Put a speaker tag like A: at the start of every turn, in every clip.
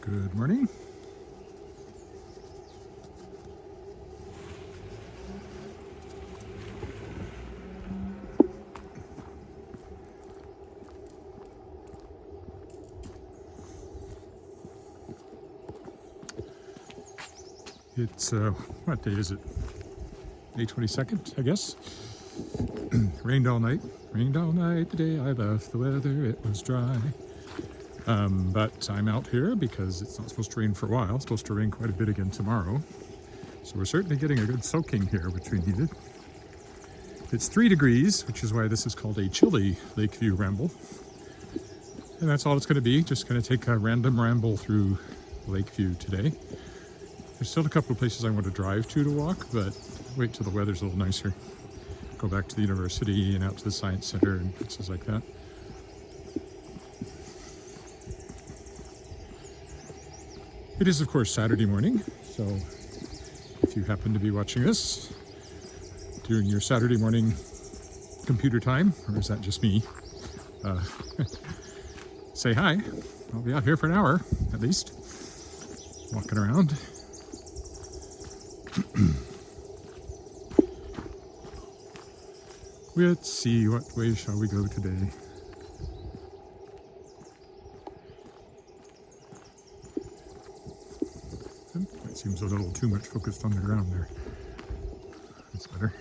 A: Good morning. It's, what day is it? May 22nd, I guess. Rained all night the day I left the weather, it was dry. But I'm out here because it's not supposed to rain for a while. It's supposed to rain quite a bit again tomorrow. So we're certainly getting a good soaking here, which we needed. It's 3 degrees, which is why this is called a chilly Lakeview Ramble. And that's all it's going to be. Just going to take a random ramble through Lakeview today. There's still a couple of places I want to drive to walk, but wait till the weather's a little nicer. Go back to the university and out to the science center and places like that. It is, of course, Saturday morning, so if you happen to be watching this during your Saturday morning computer time, or is that just me, say hi. I'll be out here for an hour, at least, walking around. Let's see, what way shall we go today? That seems a little too much focused on the ground there. That's better.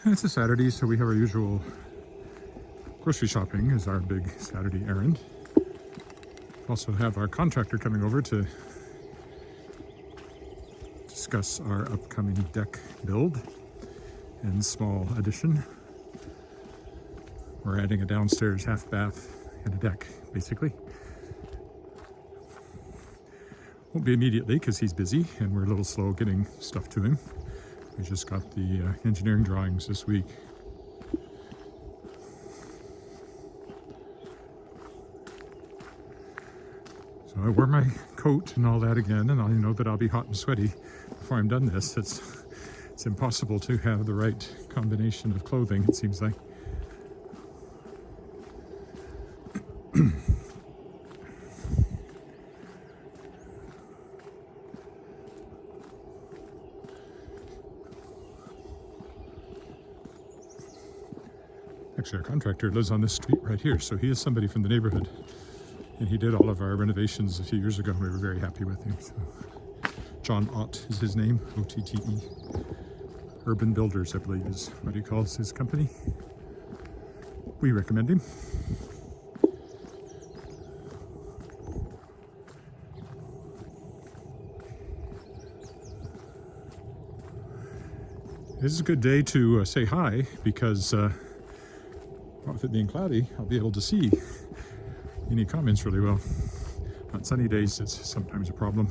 A: It's a Saturday, so we have our usual grocery shopping is our big Saturday errand. Also have our contractor coming over to discuss our upcoming deck build and small addition. We're adding a downstairs half bath and a deck, basically. Won't be immediately because he's busy and we're a little slow getting stuff to him. We just got the engineering drawings this week. So I wore my coat and all that again, and I know that I'll be hot and sweaty before I'm done this. It's impossible to have the right combination of clothing, it seems like. Actually, our contractor lives on this street right here, so he is somebody from the neighborhood. And he did all of our renovations a few years ago, and we were very happy with him. So, John Ott is his name, O-T-T-E. Urban Builders, I believe, is what he calls his company. We recommend him. This is a good day to say hi because with it being cloudy, I'll be able to see any comments really well. On sunny days, it's sometimes a problem.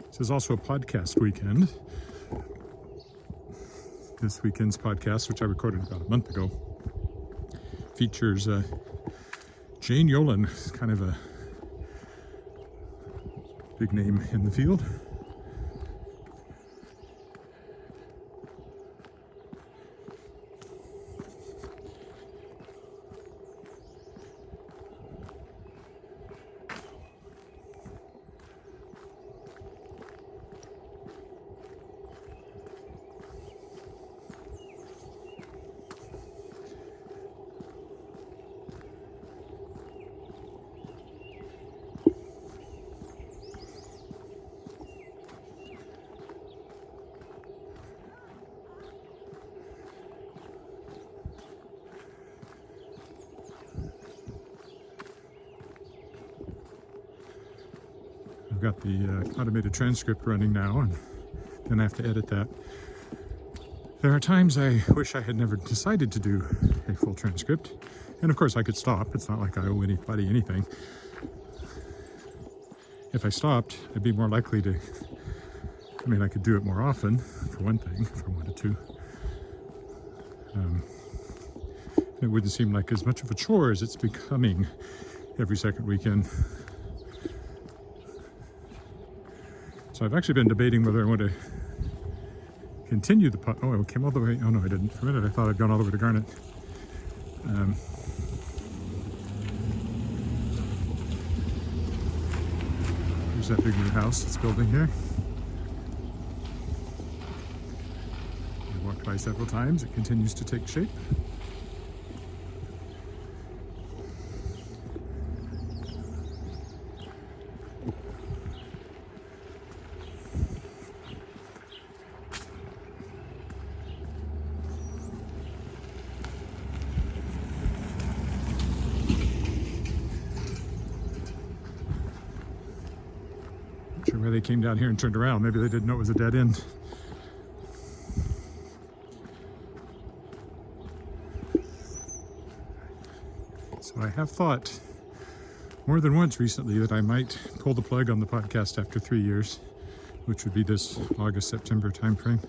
A: This is also a podcast weekend. This weekend's podcast, which I recorded about a month ago, features Jane Yolen, kind of a big name in the field. I've got the automated transcript running now, and then I have to edit that. There are times I wish I had never decided to do a full transcript. And of course I could stop. It's not like I owe anybody anything. If I stopped, I'd be more likely to, I mean, I could do it more often, for one thing, if I wanted to. It wouldn't seem like as much of a chore as it's becoming every second weekend. So I've actually been debating whether I want to continue the pod. Oh, I came all the way. Oh no, I didn't. For a minute, I thought I'd gone all the way to Garnet. There's that big new house it's building here. I walked by several times. It continues to take shape. Not sure why they came down here and turned around. Maybe they didn't know it was a dead end. So I have thought more than once recently that I might pull the plug on the podcast after 3 years, which would be this August, September timeframe.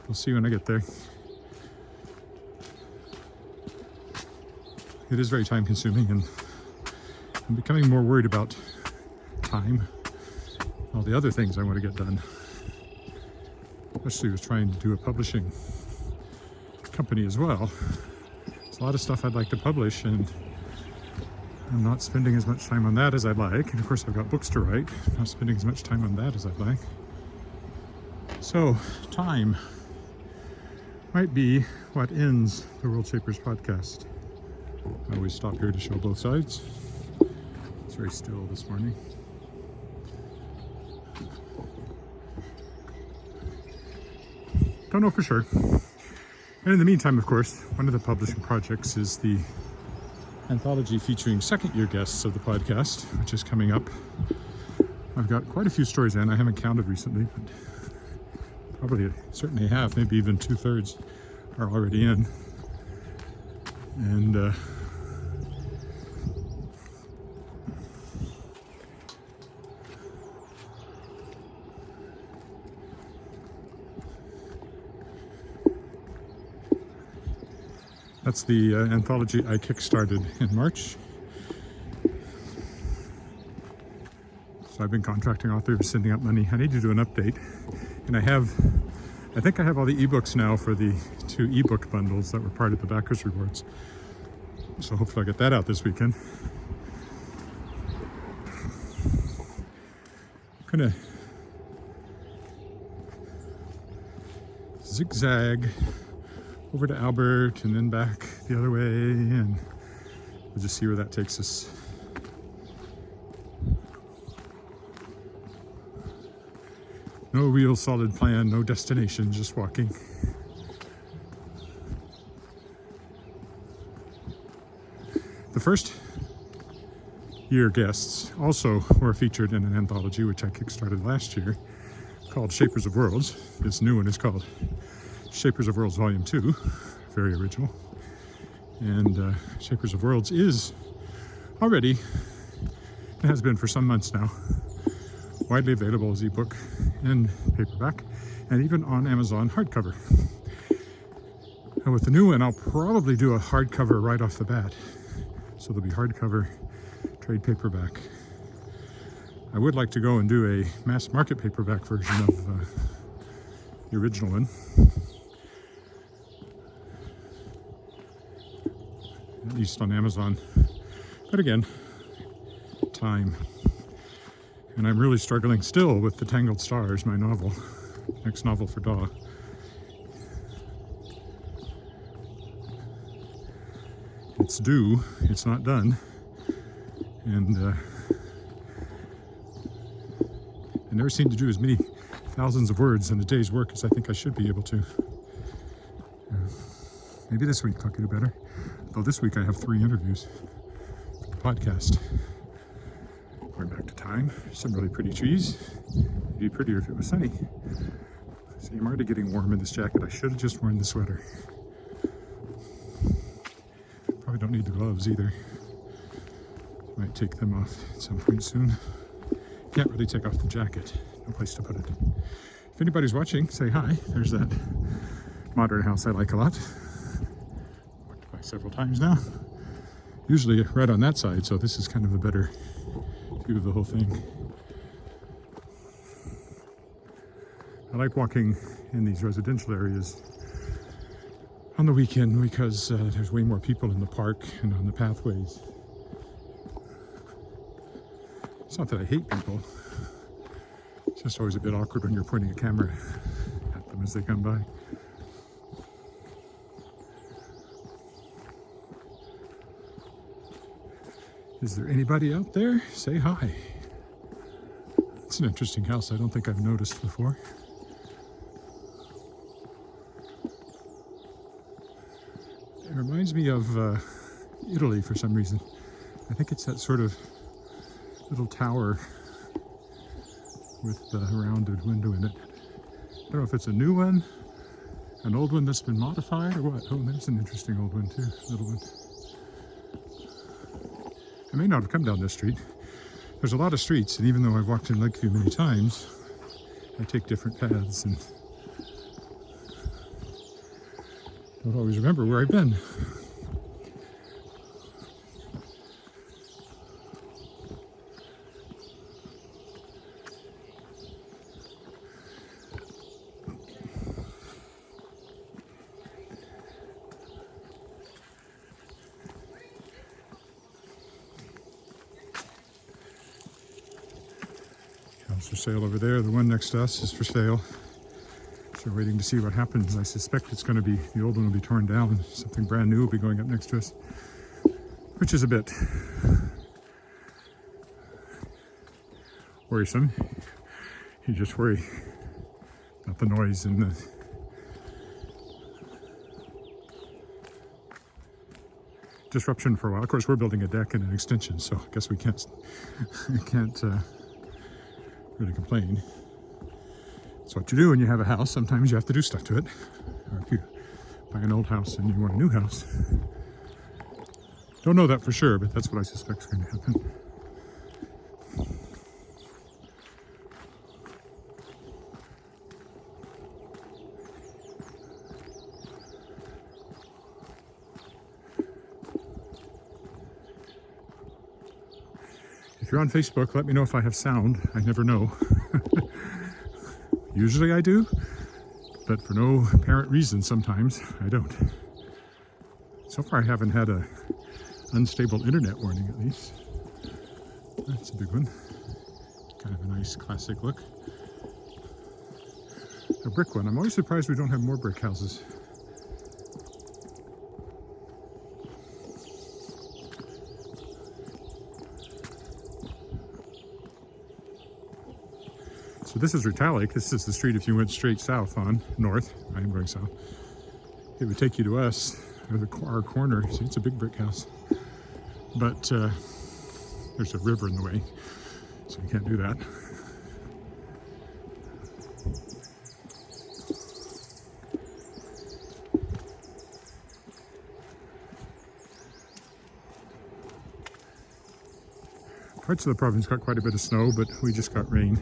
A: We'll see when I get there. It is very time consuming, and I'm becoming more worried about time, all the other things I want to get done, especially with trying to do a publishing company as well. There's a lot of stuff I'd like to publish, and I'm not spending as much time on that as I'd like. And of course I've got books to write, not spending as much time on that as I'd like. So time might be what ends the World Shapers podcast. I always stop here to show both sides. It's very still this morning. Don't know for sure. And in the meantime, of course, one of the publishing projects is the anthology featuring second-year guests of the podcast, which is coming up. I've got quite a few stories in. I haven't counted recently, but probably certainly half, maybe even 2/3 are already in. And that's the anthology I kickstarted in March. So I've been contracting authors, sending out money. I need to do an update. And I think I have all the ebooks now for the 2 ebook bundles that were part of the backers rewards. So hopefully I'll get that out this weekend. I'm gonna zigzag over to Albert and then back the other way, and we'll just see where that takes us. No real solid plan, no destination, just walking. The first year guests also were featured in an anthology which I kickstarted last year called Shapers of Worlds. This new one is called Shapers of Worlds Volume 2, very original. And Shapers of Worlds is already, it has been for some months now, widely available as ebook and paperback, and even on Amazon hardcover. And with the new one, I'll probably do a hardcover right off the bat. So there'll be hardcover, trade paperback. I would like to go and do a mass market paperback version of the original one. At least on Amazon. But again, time. And I'm really struggling still with The Tangled Stars, my novel, next novel for Daw. It's due, it's not done, and I never seem to do as many thousands of words in a day's work as I think I should be able to. Maybe this week I'll do better. Though this week I have 3 interviews for the podcast. Going back to time, some really pretty trees. It'd be prettier if it was sunny. See, I'm already getting warm in this jacket. I should have just worn the sweater. Probably don't need the gloves either. Might take them off at some point soon. Can't really take off the jacket. No place to put it. If anybody's watching, say hi. There's that modern house I like a lot. Walked by several times now. Usually right on that side, so this is kind of a better view of the whole thing. I like walking in these residential areas on the weekend because there's way more people in the park and on the pathways. It's not that I hate people. It's just always a bit awkward when you're pointing a camera at them as they come by. Is there anybody out there? Say hi. It's an interesting house I don't think I've noticed before. It reminds me of Italy for some reason. I think it's that sort of little tower with a rounded window in it. I don't know if it's a new one, an old one that's been modified, or what. Oh, there's an interesting old one too, little one. I may not have come down this street. There's a lot of streets, and even though I've walked in Lakeview many times, I take different paths and don't always remember where I've been. House for sale over there. The one next to us is for sale. So we're waiting to see what happens. I suspect it's going to be, the old one will be torn down. Something brand new will be going up next to us, which is a bit worrisome. You just worry about the noise and the disruption for a while. Of course, we're building a deck and an extension, so I guess we can't really complain. It's what you do when you have a house. Sometimes you have to do stuff to it. Or if you buy an old house and you want a new house. Don't know that for sure, but that's what I suspect is going to happen. If you're on Facebook, let me know if I have sound. I never know. Usually I do, but for no apparent reason sometimes I don't. So far I haven't had a unstable internet warning, at least. That's a big one. Kind of a nice classic look. A brick one. I'm always surprised we don't have more brick houses. So this is Ritalik. This is the street if you went straight south on north. I am going south. It would take you to us, or our corner. See, it's a big brick house. But there's a river in the way, so you can't do that. Parts of the province got quite a bit of snow, but we just got rain.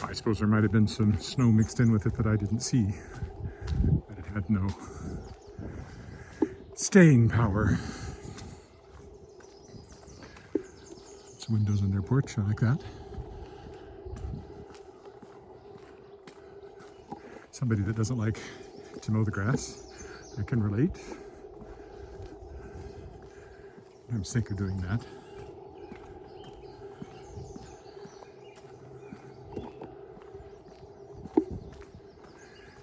A: I suppose there might have been some snow mixed in with it that I didn't see, but it had no staying power. Some windows on their porch, I like that. Somebody that doesn't like to mow the grass, I can relate. I was thinking of doing that.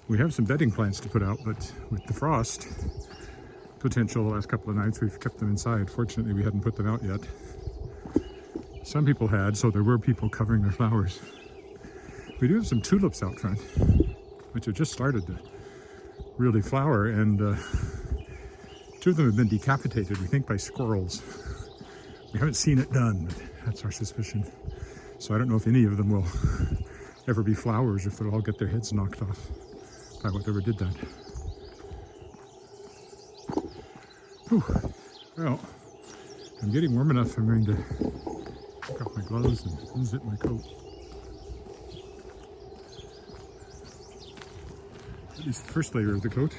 A: We have some bedding plants to put out, but with the frost potential the last couple of nights, we've kept them inside. Fortunately, we hadn't put them out yet. Some people had, so there were people covering their flowers. We do have some tulips out front, which have just started to really flower, and two of them have been decapitated, we think by squirrels. We haven't seen it done, but that's our suspicion. So I don't know if any of them will ever be flowers, if they'll all get their heads knocked off by whatever did that. Whew. Well, I'm getting warm enough. I'm going to take off my gloves and unzip my coat. At least the first layer of the coat.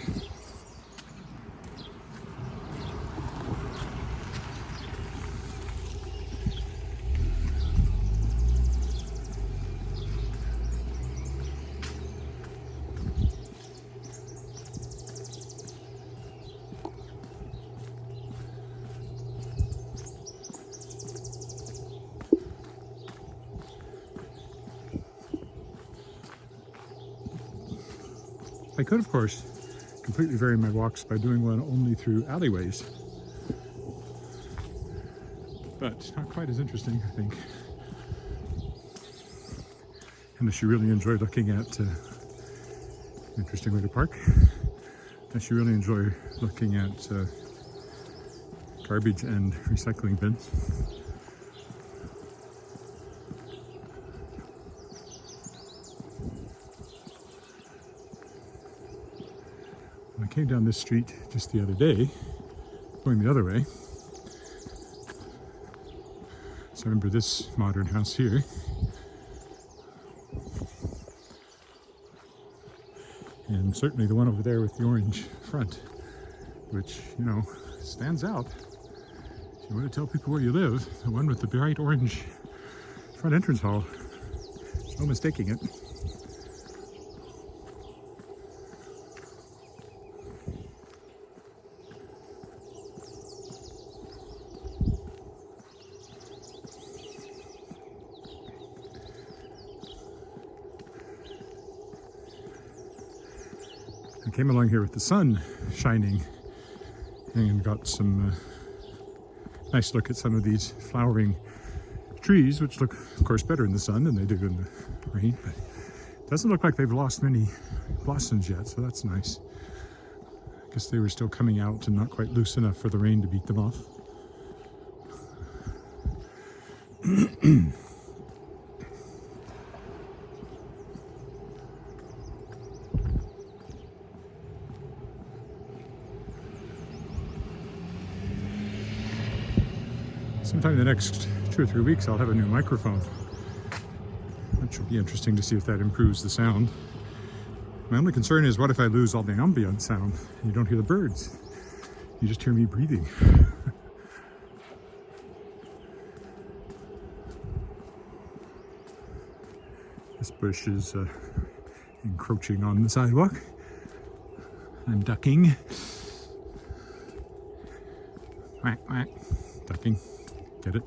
A: I could, of course, completely vary my walks by doing one only through alleyways. But not quite as interesting, I think. Unless you really enjoy looking at interesting way to park. Unless you really enjoy looking at garbage and recycling bins. I came down this street just the other day, going the other way. So I remember this modern house here. And certainly the one over there with the orange front, which, you know, stands out. If you want to tell people where you live, the one with the bright orange front entrance hall, there's no mistaking it. I came along here with the sun shining and got some nice look at some of these flowering trees, which look, of course, better in the sun than they do in the rain. But it doesn't look like they've lost many blossoms yet, so that's nice. I guess they were still coming out and not quite loose enough for the rain to beat them off. Sometime in the next 2 or 3 weeks, I'll have a new microphone, which will be interesting to see if that improves the sound. My only concern is, what if I lose all the ambient sound and you don't hear the birds? You just hear me breathing. This bush is encroaching on the sidewalk. I'm ducking. Quack, quack. Ducking. Get it?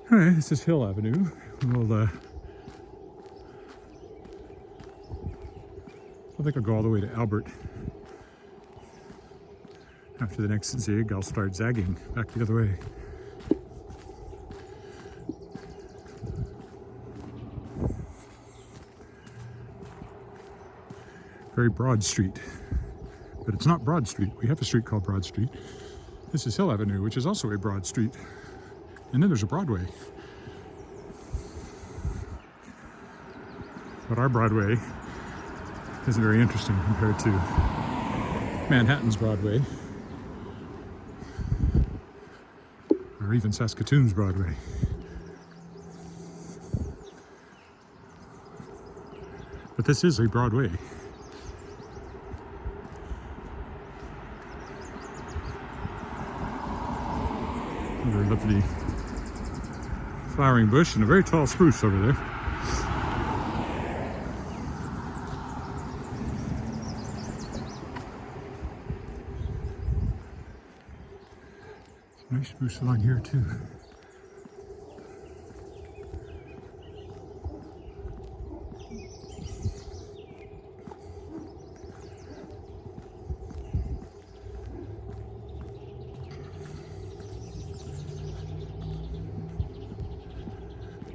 A: All right, this is Hill Avenue. I think I'll go all the way to Albert. After the next zig, I'll start zagging back the other way. Very broad street. But it's not Broad Street. We have a street called Broad Street. This is Hill Avenue, which is also a broad street. And then there's a Broadway. But our Broadway isn't very interesting compared to Manhattan's Broadway. Or even Saskatoon's Broadway. But this is a Broadway. A very lovely flowering bush and a very tall spruce over there. Nice spruce along here too.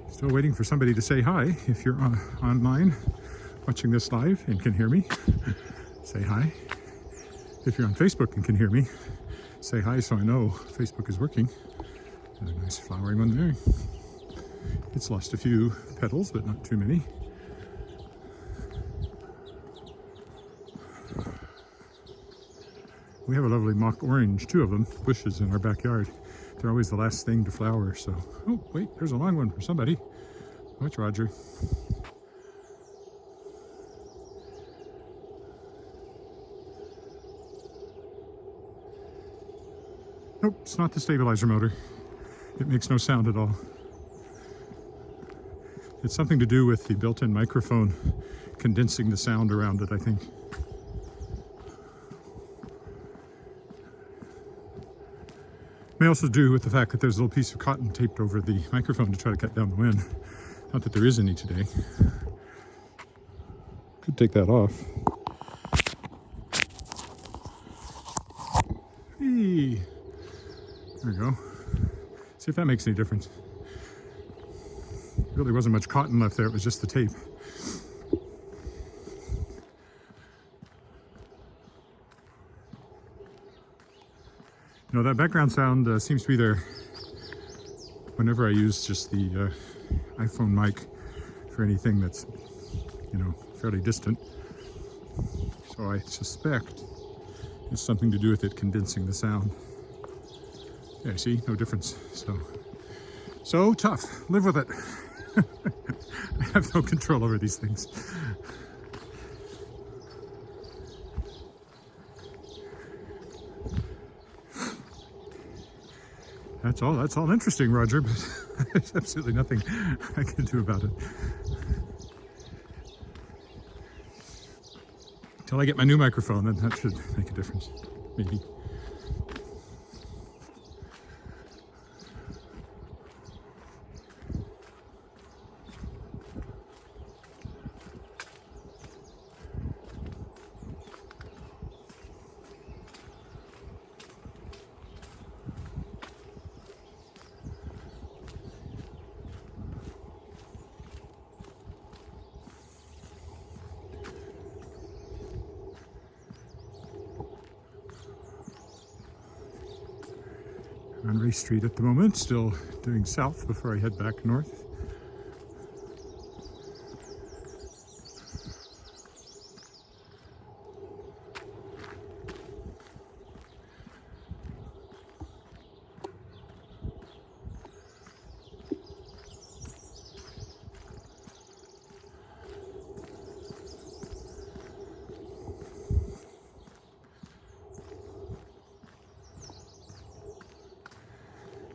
A: Still waiting for somebody to say hi. If you're online watching this live and can hear me, say hi. If you're on Facebook and can hear me, say hi so I know Facebook is working. There's a nice flowering one there. It's lost a few petals, but not too many. We have a lovely mock orange, 2 of them, bushes in our backyard. They're always the last thing to flower, so... Oh, wait, there's a long one for somebody. Oh, it's Roger. Nope, it's not the stabilizer motor. It makes no sound at all. It's something to do with the built-in microphone condensing the sound around it, I think. May also do with the fact that there's a little piece of cotton taped over the microphone to try to cut down the wind. Not that there is any today. Could take that off. Hey. There we go. See if that makes any difference. Really wasn't much cotton left there, it was just the tape. You know, that background sound seems to be there whenever I use just the iPhone mic for anything that's, you know, fairly distant. So I suspect it's something to do with it condensing the sound. Yeah, see, no difference. So tough. Live with it. I have no control over these things. That's all interesting, Roger, but there's absolutely nothing I can do about it. Until I get my new microphone, then that should make a difference, maybe. On Race Street at the moment, still doing south before I head back north.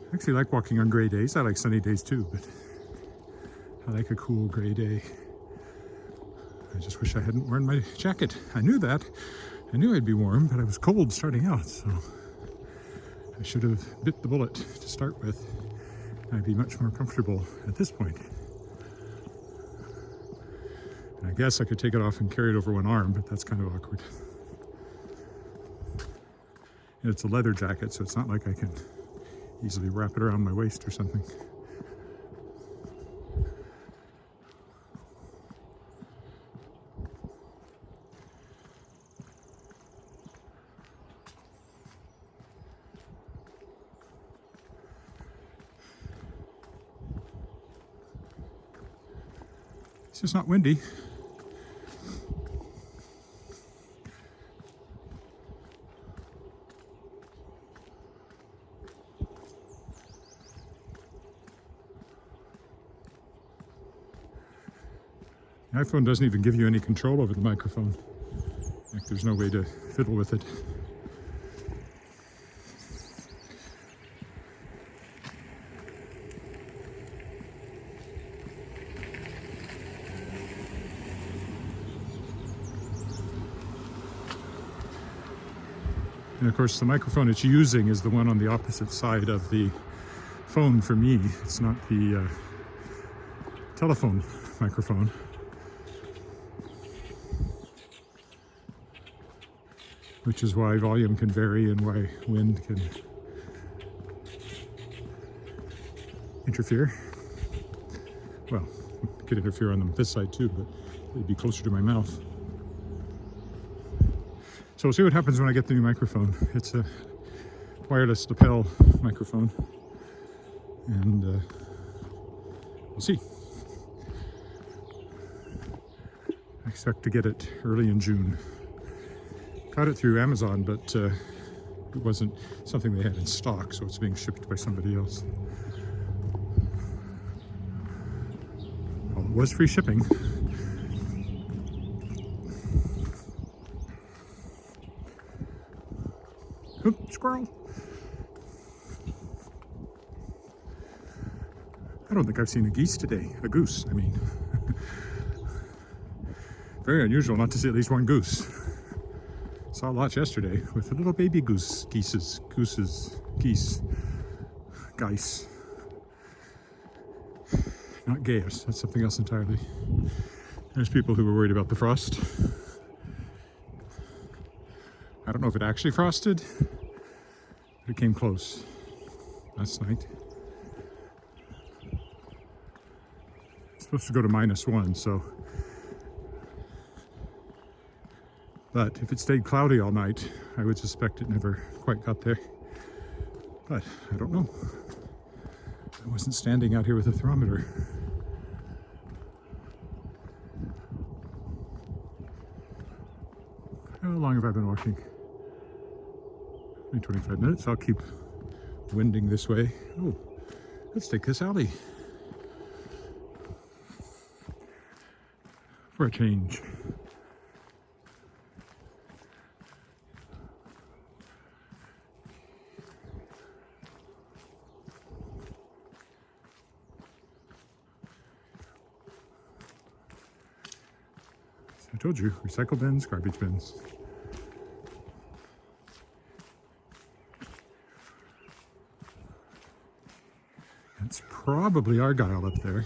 A: I actually like walking on gray days. I like sunny days too, but I like a cool gray day. I just wish I hadn't worn my jacket. I knew that. I knew I'd be warm, but I was cold starting out, so I should have bit the bullet to start with. I'd be much more comfortable at this point. And I guess I could take it off and carry it over one arm, but that's kind of awkward. And it's a leather jacket, so it's not like I can easily wrap it around my waist or something. It's just not windy. The iPhone doesn't even give you any control over the microphone. Like, there's no way to fiddle with it. And of course, the microphone it's using is the one on the opposite side of the phone for me. It's not the telephone microphone. Which is why volume can vary and why wind can interfere. Well, it could interfere on this side too, but it'd be closer to my mouth. So we'll see what happens when I get the new microphone. It's a wireless lapel microphone, and we'll see. I expect to get it early in June. Got it through Amazon, but it wasn't something they had in stock, so it's being shipped by somebody else. Well, it was free shipping. Oop, squirrel! I don't think I've seen a geese today. A goose, I mean. Very unusual not to see at least one goose. Saw lots yesterday with a little baby geese. not Gaius, that's something else entirely. There's people who were worried about the frost. I don't know if it actually frosted, but it came close last night. It's supposed to go to -1, so. But if it stayed cloudy all night, I would suspect it never quite got there. But I don't know. I wasn't standing out here with a thermometer. How long have I been walking? Only 25 minutes. I'll keep wending this way. Oh, let's take this alley for a change. I told you, recycle bins, garbage bins. That's probably Argyle up there.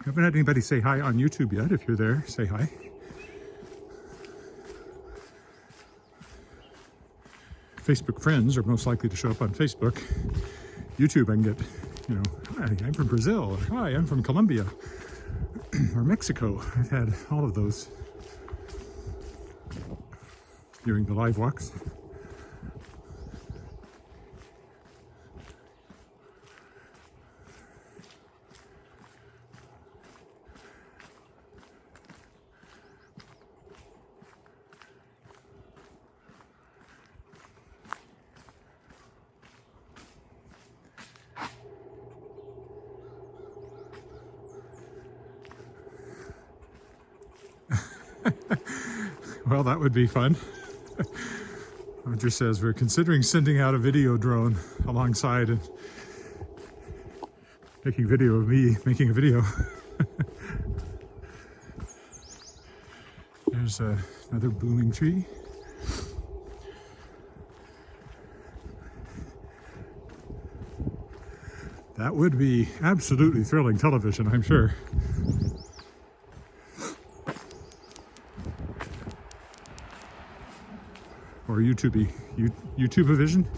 A: I haven't had anybody say hi on YouTube yet. If you're there, say hi. Facebook friends are most likely to show up on Facebook. YouTube, I can get, hi, I'm from Brazil. Or, hi, I'm from Colombia. Or Mexico. I've had all of those during the live walks. Well, that would be fun. Roger says we're considering sending out a video drone alongside and taking video of me making a video. There's another blooming tree. That would be absolutely thrilling television, I'm sure. Or YouTube-a-vision?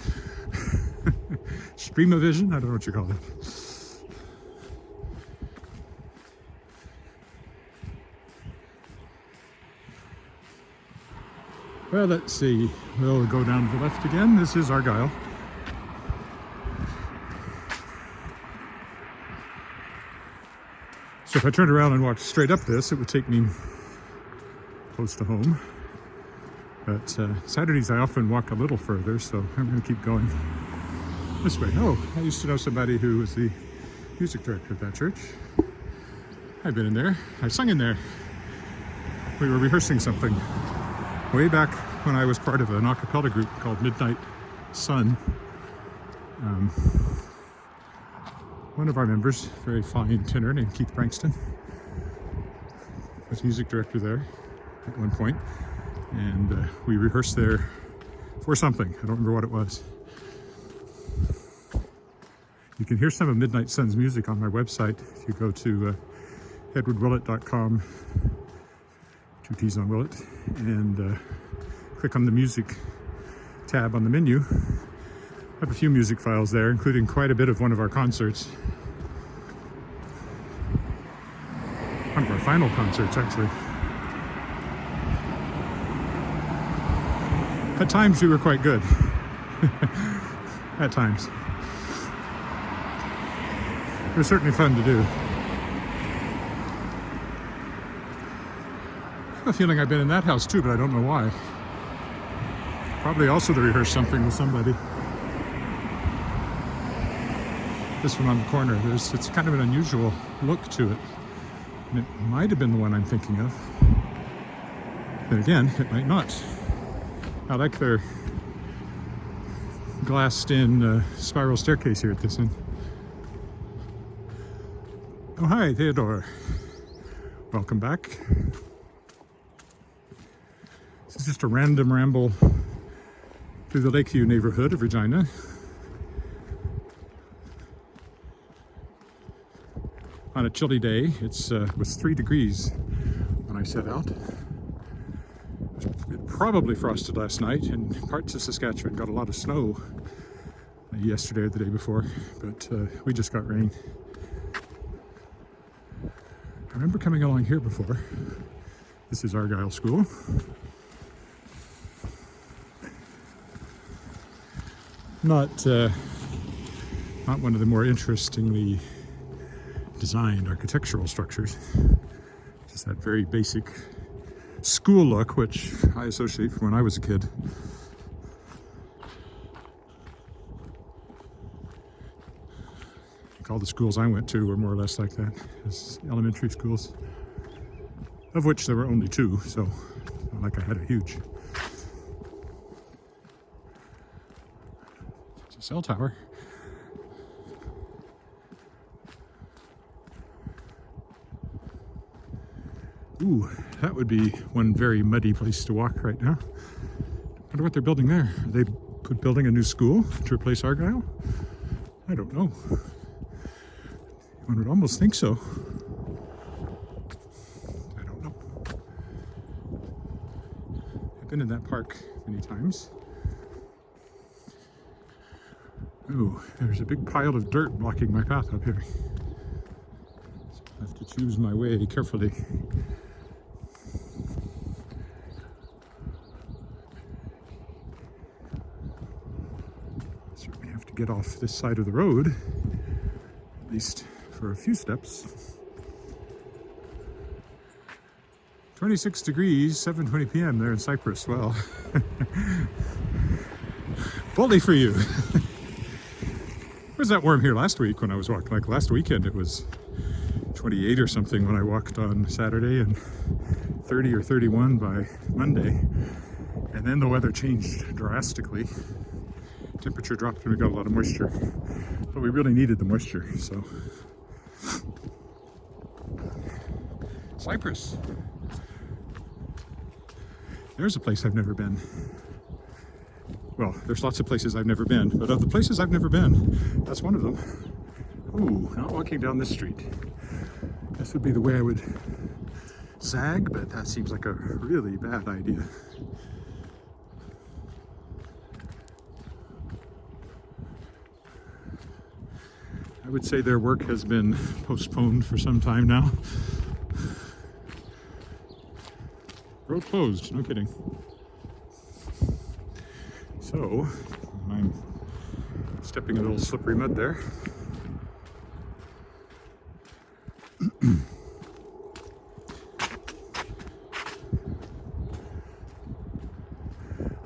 A: Stream-a-vision? I don't know what you call it. Well, let's see. We'll go down to the left again. This is Argyle. So if I turned around and walked straight up this, it would take me close to home. But Saturdays I often walk a little further, so I'm going to keep going this way. Oh, I used to know somebody who was the music director of that church. I've been in there. I sung in there. We were rehearsing something way back when I was part of an a cappella group called Midnight Sun. One of our members, very fine tenor named Keith Brankston, was music director there at one point. And we rehearsed there for something. I don't remember what it was. You can hear some of Midnight Sun's music on my website if you go to edwardwillett.com, 2 T's on Willett, and click on the music tab on the menu. I have a few music files there, including quite a bit of one of our concerts. One of our final concerts, actually. At times we were quite good. At times. It was certainly fun to do. I have a feeling I've been in that house too, but I don't know why. Probably also to rehearse something with somebody. This one on the corner, it's kind of an unusual look to it. And it might have been the one I'm thinking of. Then again, it might not. I like their glassed-in spiral staircase here at this end. Oh, hi, Theodore. Welcome back. just a random ramble through the Lakeview neighbourhood of Regina. On a chilly day, it was 3 degrees when I set out. It probably frosted last night, and parts of Saskatchewan got a lot of snow yesterday or the day before, but we just got rain. I remember coming along here before. This is Argyle School. Not one of the more interestingly designed architectural structures. Just that very basic school look, which I associate from when I was a kid. I think all the schools I went to were more or less like that, as elementary schools, of which there were only 2, so it's not like I had a huge. It's a cell tower. Ooh, that would be one very muddy place to walk right now. I wonder what they're building there. Are they building a new school to replace Argyle? I don't know. One would almost think so. I don't know. I've been in that park many times. Ooh, there's a big pile of dirt blocking my path up here. So I have to choose my way carefully. Certainly have to get off this side of the road, at least for a few steps. 26 degrees, 7:20 p.m. there in Cyprus. Well, bully for you. It was that warm here last week when I was walking. Like last weekend, it was 28 or something when I walked on Saturday, and 30 or 31 by Monday. And then the weather changed drastically. Temperature dropped and we got a lot of moisture. But we really needed the moisture, so. Cyprus. There's a place I've never been. Well, there's lots of places I've never been, but of the places I've never been, that's one of them. Ooh, not walking down this street. This would be the way I would zag, but that seems like a really bad idea. I would say their work has been postponed for some time now. Road closed, no kidding. So, I'm stepping in a little slippery mud there.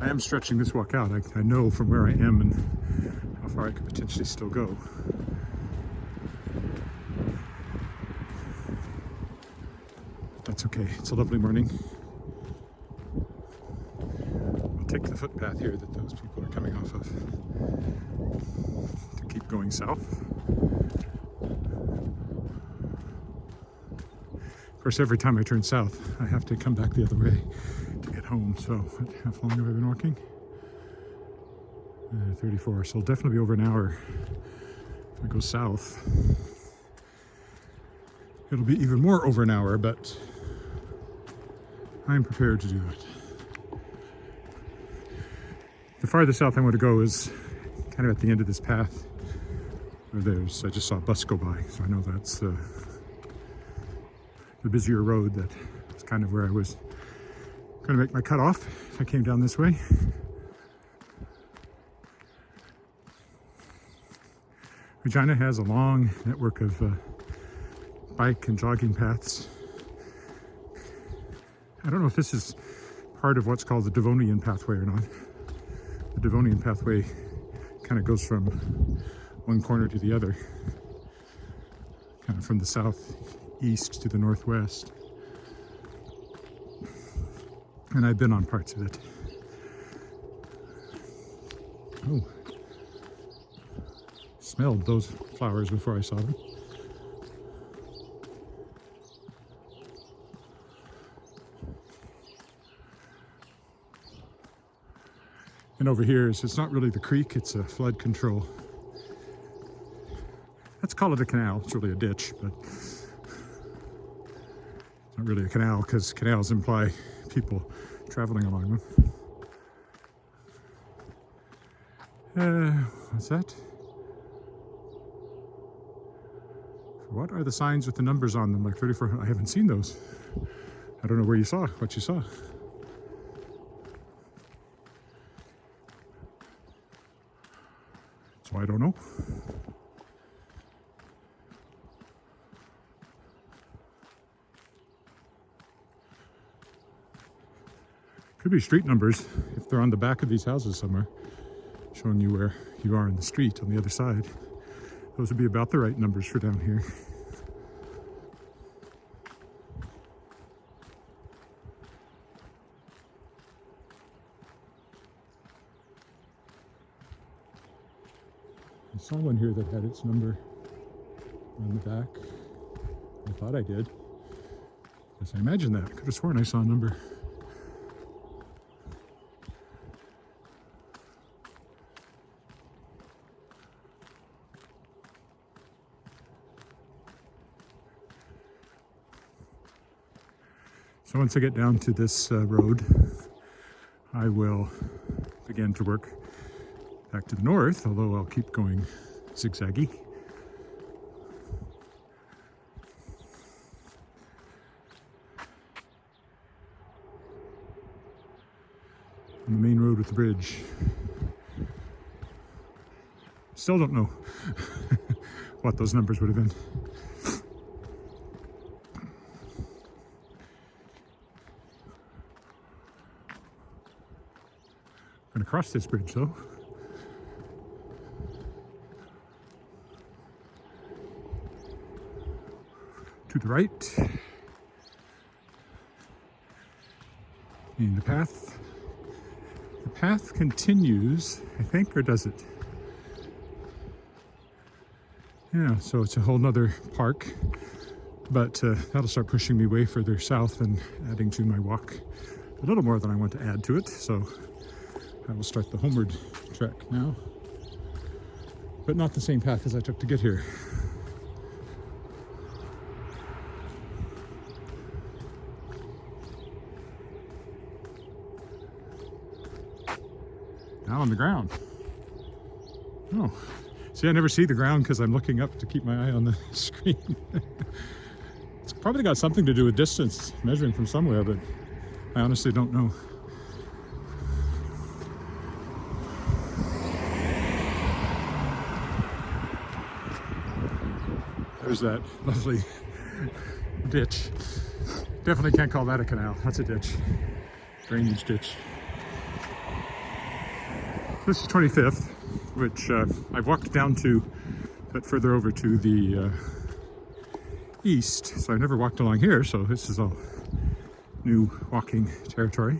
A: I am stretching this walk out. I know from where I am and how far I could potentially still go. That's okay, it's a lovely morning. I'll take the footpath here that those people are coming off of to keep going south. Of course, every time I turn south, I have to come back the other way to get home. So, how long have I been walking? 34, so it'll definitely be over an hour if I go south. It'll be even more over an hour, but I'm prepared to do it. The farthest south I want to go is kind of at the end of this path where I just saw a bus go by, so I know that's the busier road. That's kind of where I was going to make my cutoff if I came down this way. Regina has a long network of bike and jogging paths. I don't know if this is part of what's called the Devonian pathway or not. The Devonian pathway kind of goes from one corner to the other, kind of from the southeast to the northwest. And I've been on parts of it. Oh, smelled those flowers before I saw them. And over here is, it's not really the creek, it's a flood control. Let's call it a canal. It's really a ditch, but it's not really a canal because canals imply people traveling along them. What's that? What are the signs with the numbers on them? Like 34, I haven't seen those. I don't know where you saw, what you saw. So I don't know. Could be street numbers if they're on the back of these houses somewhere, showing you where you are in the street on the other side. Those would be about the right numbers for down here. I saw one here that had its number on the back. I thought I did. Yes, I imagined that. I could have sworn I saw a number. So once I get down to this road, I will begin to work back to the north, although I'll keep going zigzaggy. On the main road with the bridge. Still don't know what those numbers would have been. I'm going to cross this bridge though. To the right. And the path continues, I think, or does it? Yeah, so it's a whole nother park, but that'll start pushing me way further south and adding to my walk a little more than I want to add to it. So I will start the homeward trek now, but not the same path as I took to get here. Now on the ground. Oh, see, I never see the ground because I'm looking up to keep my eye on the screen. It's probably got something to do with distance, measuring from somewhere, but I honestly don't know. There's that lovely ditch. Definitely can't call that a canal. That's a ditch. Drainage ditch. This is 25th, which I've walked down to, but further over to the east. So I've never walked along here, so this is all new walking territory.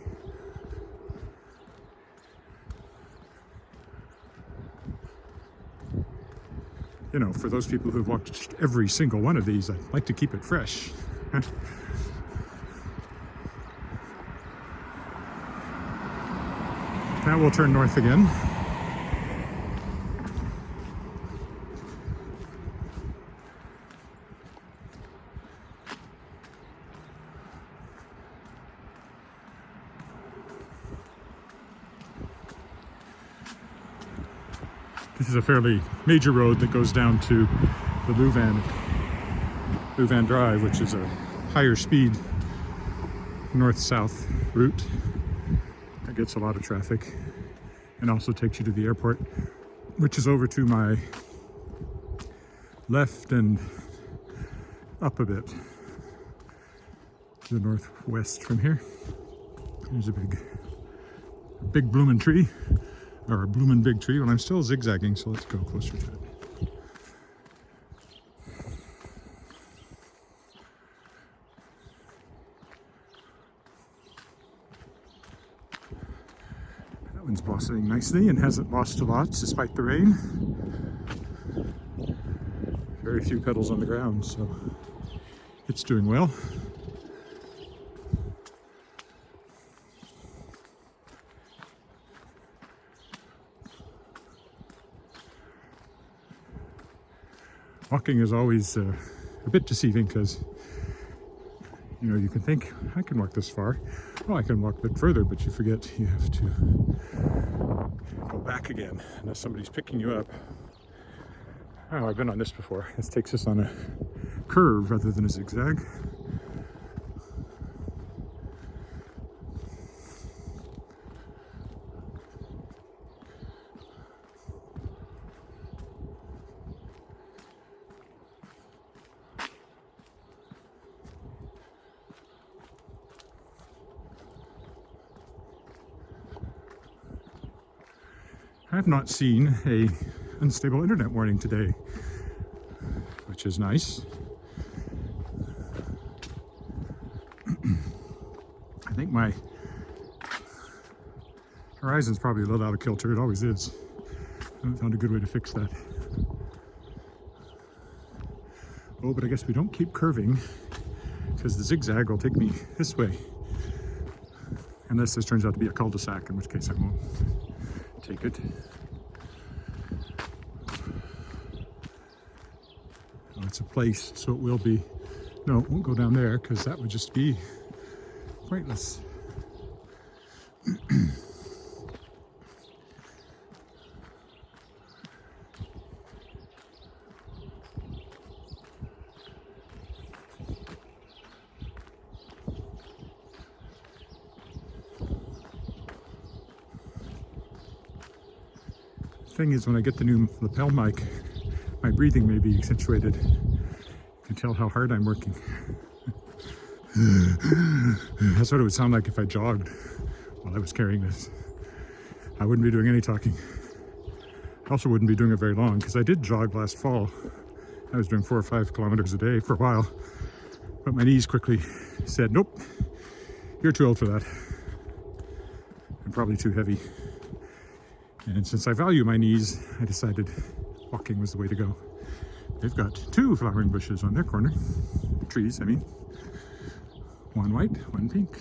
A: You know, for those people who've walked every single one of these, I'd like to keep it fresh. Now we'll turn north again. This is a fairly major road that goes down to the Louvain Drive, which is a higher speed north-south route that gets a lot of traffic and also takes you to the airport, which is over to my left and up a bit to the northwest from here. There's a big bloomin' tree. Or a bloomin' big tree. Well, I'm still zigzagging, so let's go closer to it. That one's blossoming nicely and hasn't lost a lot despite the rain. Very few petals on the ground, so it's doing well. Walking is always a bit deceiving because, you know, you can think, I can walk this far. Well, I can walk a bit further, but you forget you have to go back again unless somebody's picking you up. Oh, I've been on this before. This takes us on a curve rather than a zigzag. I have not seen a unstable internet warning today, which is nice. I think my horizon's probably a little out of kilter. It always is. I haven't found a good way to fix that. Oh, but I guess we don't keep curving because the zigzag will take me this way. Unless this turns out to be a cul-de-sac, in which case I won't take it. Oh, it's a place, so it will be. No, it won't go down there because that would just be pointless. Thing is, when I get the new lapel mic, my breathing may be accentuated. You can tell how hard I'm working. That's what it would sound like if I jogged while I was carrying this. I wouldn't be doing any talking. I also wouldn't be doing it very long because I did jog last fall. I was doing 4 or 5 kilometers a day for a while, but my knees quickly said, nope, you're too old for that. I'm probably too heavy. And since I value my knees, I decided walking was the way to go. They've got 2 flowering bushes on their corner. Trees, I mean. One white, one pink.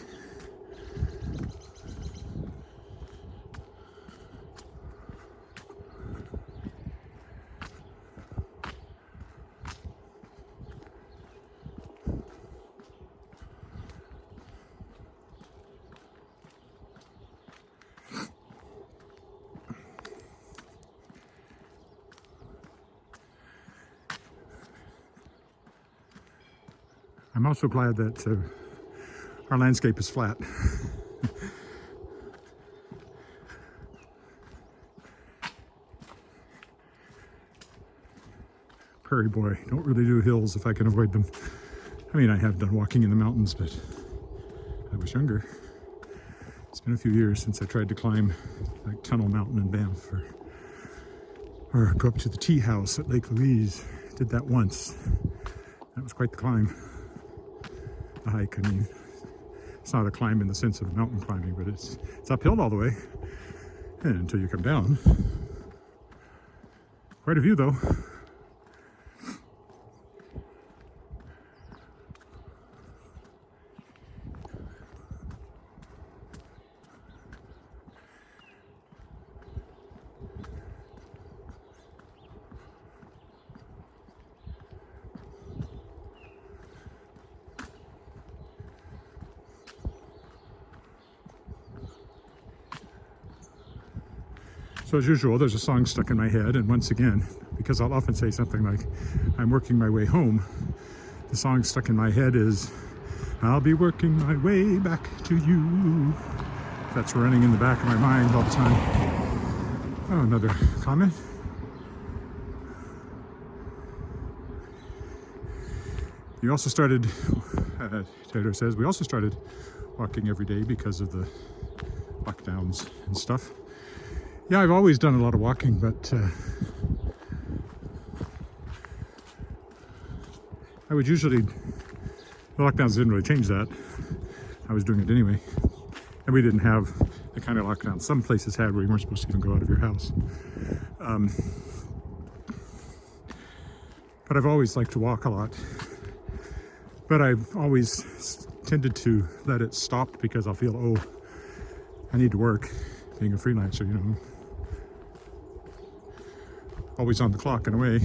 A: I'm also glad that our landscape is flat. Prairie boy, don't really do hills if I can avoid them. I mean, I have done walking in the mountains, but I was younger. It's been a few years since I tried to climb like Tunnel Mountain in Banff or go up to the tea house at Lake Louise. Did that once. That was quite the climb. A hike, I mean. It's not a climb in the sense of mountain climbing, but it's uphill all the way and until you come down. Quite a view though. So as usual, there's a song stuck in my head, and once again, because I'll often say something like, I'm working my way home, the song stuck in my head is, I'll be working my way back to you. That's running in the back of my mind all the time. Oh, another comment. You also started, Taylor says, we also started walking every day because of the lockdowns and stuff. Yeah, I've always done a lot of walking, but I would usually, the lockdowns didn't really change that. I was doing it anyway. And we didn't have the kind of lockdown some places had where you weren't supposed to even go out of your house. But I've always liked to walk a lot. But I've always tended to let it stop because I'll feel, oh, I need to work, being a freelancer, you know. Always on the clock in a way.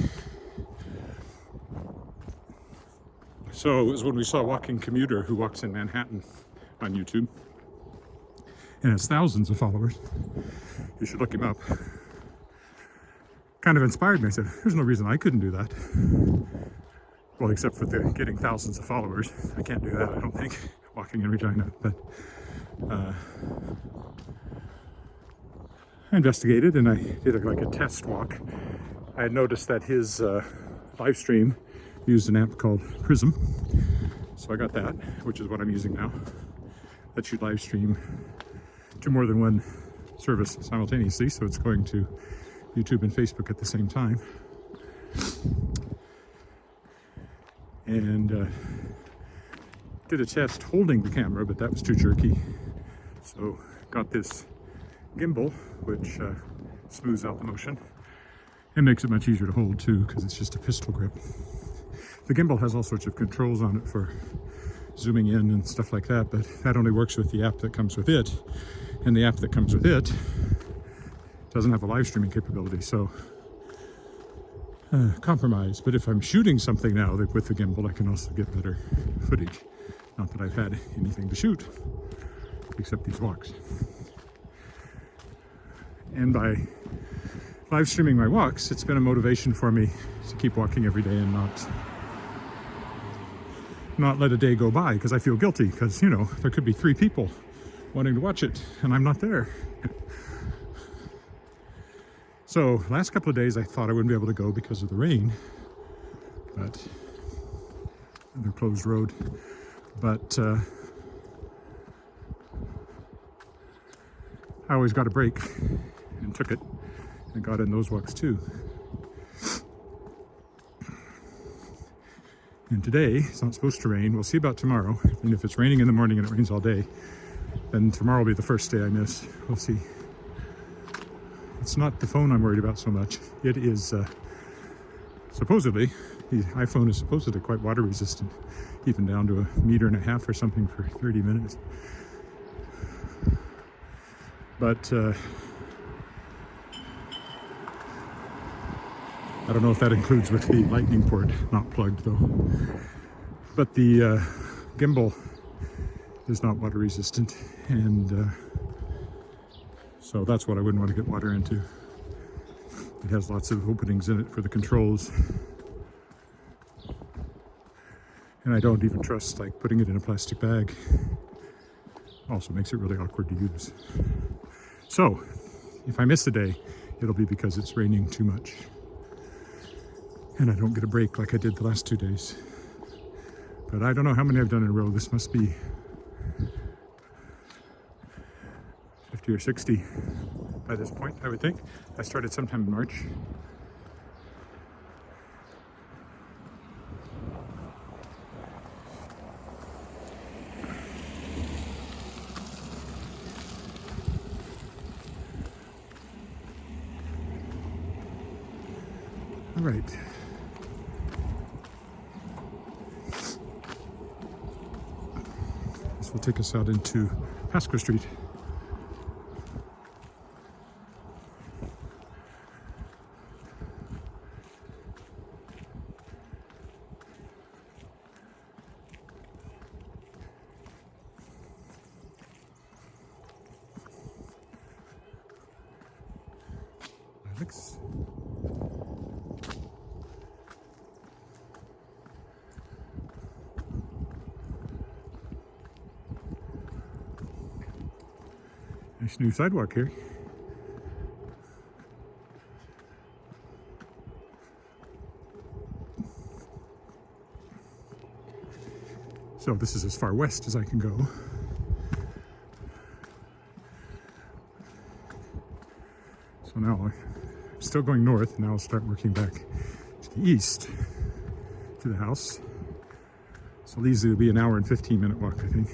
A: So it was when we saw Walking Commuter, who walks in Manhattan on YouTube and has thousands of followers. You should look him up. Kind of inspired me. I said, there's no reason I couldn't do that. Well, except for the getting thousands of followers. I can't do that, I don't think, walking in Regina. But I investigated and I did like a test walk. I had noticed that his live stream used an app called Prism. So I got that, which is what I'm using now. Lets you live stream to more than one service simultaneously. So it's going to YouTube and Facebook at the same time. And did a test holding the camera, but that was too jerky. So got this gimbal, which smooths out the motion and makes it much easier to hold too, because it's just a pistol grip. The gimbal has all sorts of controls on it for zooming in and stuff like that, but that only works with the app that comes with it. And the app that comes with it doesn't have a live streaming capability, so compromise. But if I'm shooting something now with the gimbal, I can also get better footage. Not that I've had anything to shoot except these walks. And by live streaming my walks, it's been a motivation for me to keep walking every day and not let a day go by, because I feel guilty, because, you know, there could be 3 people wanting to watch it and I'm not there. So last couple of days I thought I wouldn't be able to go because of the rain, but the closed road. But I always got a break and took it and got in those walks too. And today it's not supposed to rain. We'll see about tomorrow. And if it's raining in the morning and it rains all day, then tomorrow will be the first day I miss. We'll see. It's not the phone I'm worried about so much. It is supposedly, the iPhone is supposedly quite water resistant, even down to 1.5 meters or something for 30 minutes. But I don't know if that includes with the lightning port not plugged though. But the gimbal is not water resistant, and so that's what I wouldn't want to get water into. It has lots of openings in it for the controls. And I don't even trust like putting it in a plastic bag. Also makes it really awkward to use. So if I miss a day, it'll be because it's raining too much. And I don't get a break like I did the last 2 days. But I don't know how many I've done in a row. This must be 50 or 60 by this point, I would think. I started sometime in March. All right. This will take us out into Pasco Street. Alex. Nice new sidewalk here. So this is as far west as I can go. So now I'm still going north, and now I'll start working back to the east to the house. So it'll easily be an hour and 15-minute walk, I think,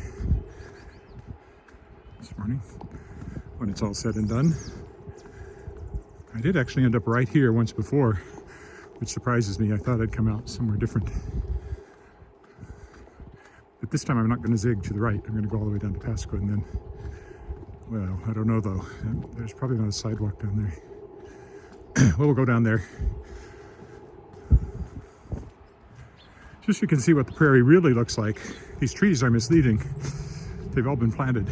A: this morning, when it's all said and done. I did actually end up right here once before, which surprises me. I thought I'd come out somewhere different. But this time I'm not going to zig to the right. I'm going to go all the way down to Pasco and then, well, I don't know though. There's probably not a sidewalk down there. Well, we'll go down there. Just so you can see what the prairie really looks like. These trees are misleading. They've all been planted.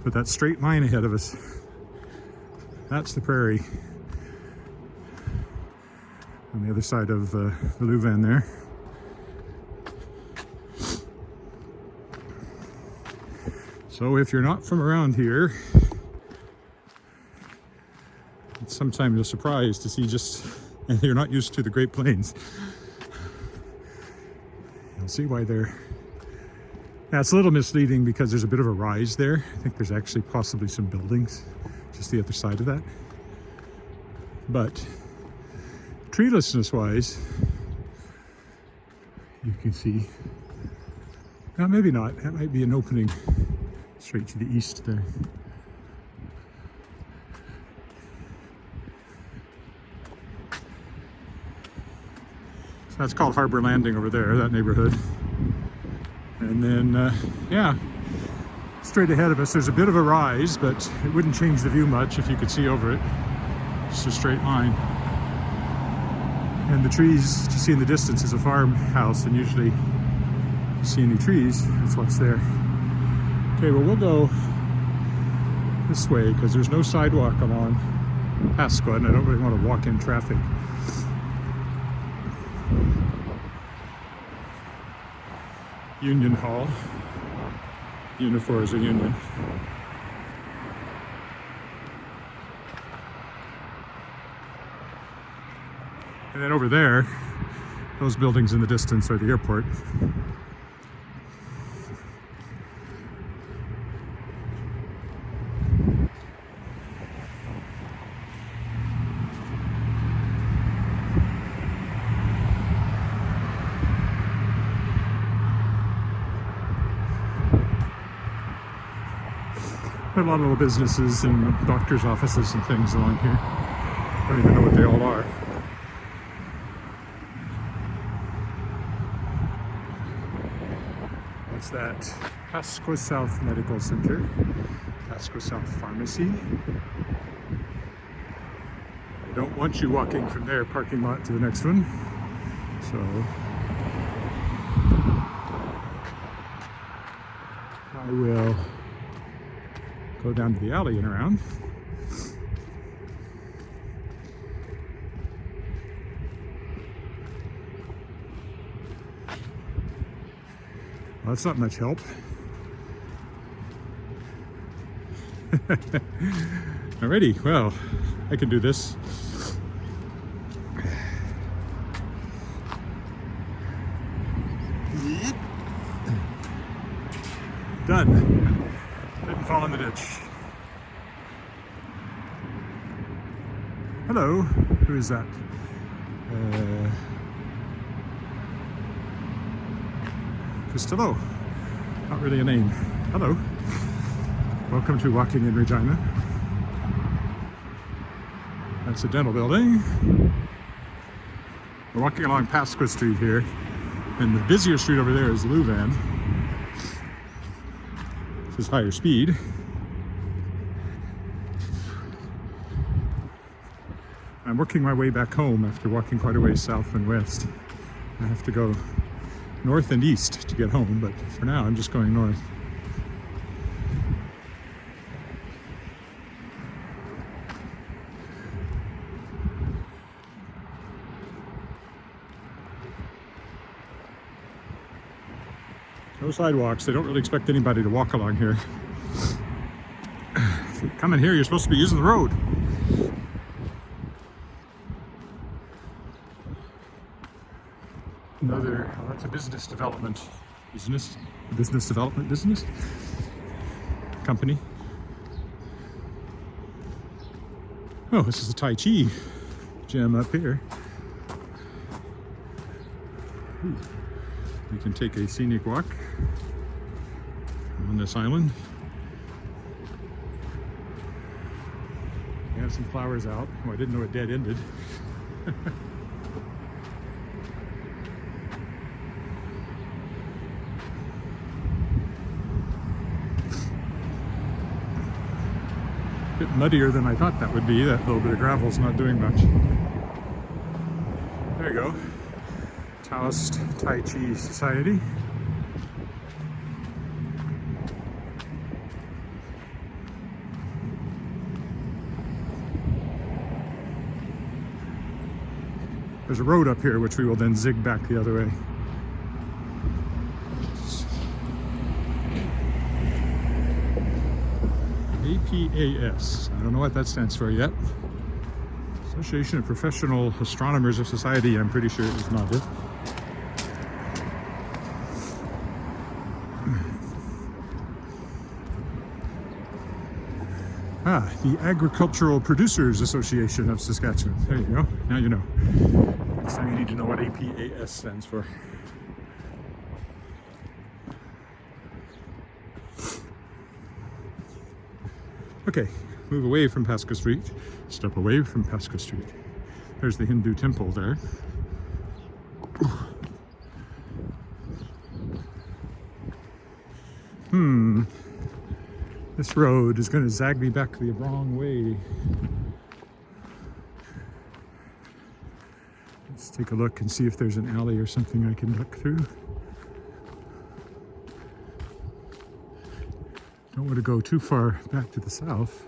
A: But that straight line ahead of us, that's the prairie. On the other side of the Louvain there. So if you're not from around here, it's sometimes a surprise to see and you're not used to the Great Plains. You'll see why they're... Now it's a little misleading because there's a bit of a rise there. I think there's actually possibly some buildings just the other side of that. But treelessness wise, you can see, well, maybe not, that might be an opening straight to the east there. So that's called Harbour Landing over there, that neighborhood. And then, yeah, straight ahead of us, there's a bit of a rise, but it wouldn't change the view much if you could see over it. Just a straight line. And the trees you see in the distance is a farmhouse, and usually if you see any trees, that's what's there. Okay, well, we'll go this way because there's no sidewalk along Pasqua, and I don't really want to walk in traffic. Union Hall. Unifor is a union. And then over there, those buildings in the distance are the airport. A lot of little businesses and doctors' offices and things along here. I don't even know what they all are. What's that? Pasqua South Medical Center. Pasqua South Pharmacy. I don't want you walking from their parking lot to the next one. So I will go down to the alley and around. Well, that's not much help. Alrighty, well, I can do this. Done. Didn't fall in the ditch. Hello, who is that? Just hello. Not really a name. Hello. Welcome to Walking in Regina. That's a dental building. We're walking along Pasqua Street here, and the busier street over there is Louvain. This is higher speed. I'm working my way back home after walking quite a ways south and west. I have to go north and east to get home, but for now I'm just going north. No sidewalks. They don't really expect anybody to walk along here. If you're coming here, you're supposed to be using the road. Another, well, that's a business development business company. Oh, this is a Tai Chi gym up here. Ooh. You can take a scenic walk on this island. We have some flowers out. Oh, I didn't know it dead ended. Bit muddier than I thought that would be. That little bit of gravel's not doing much. There you go. Taoist Tai Chi Society. There's a road up here which we will then zig back the other way. APAS. I don't know what that stands for yet. Association of Professional Astronomers of Society. I'm pretty sure it is not it. The Agricultural Producers Association of Saskatchewan. There you go. Now you know. Next time you need to know what APAS stands for. Okay, move away from Pasca Street. Step away from Pasca Street. There's the Hindu temple there. This road is going to zag me back the wrong way. Let's take a look and see if there's an alley or something I can duck through. Don't want to go too far back to the south.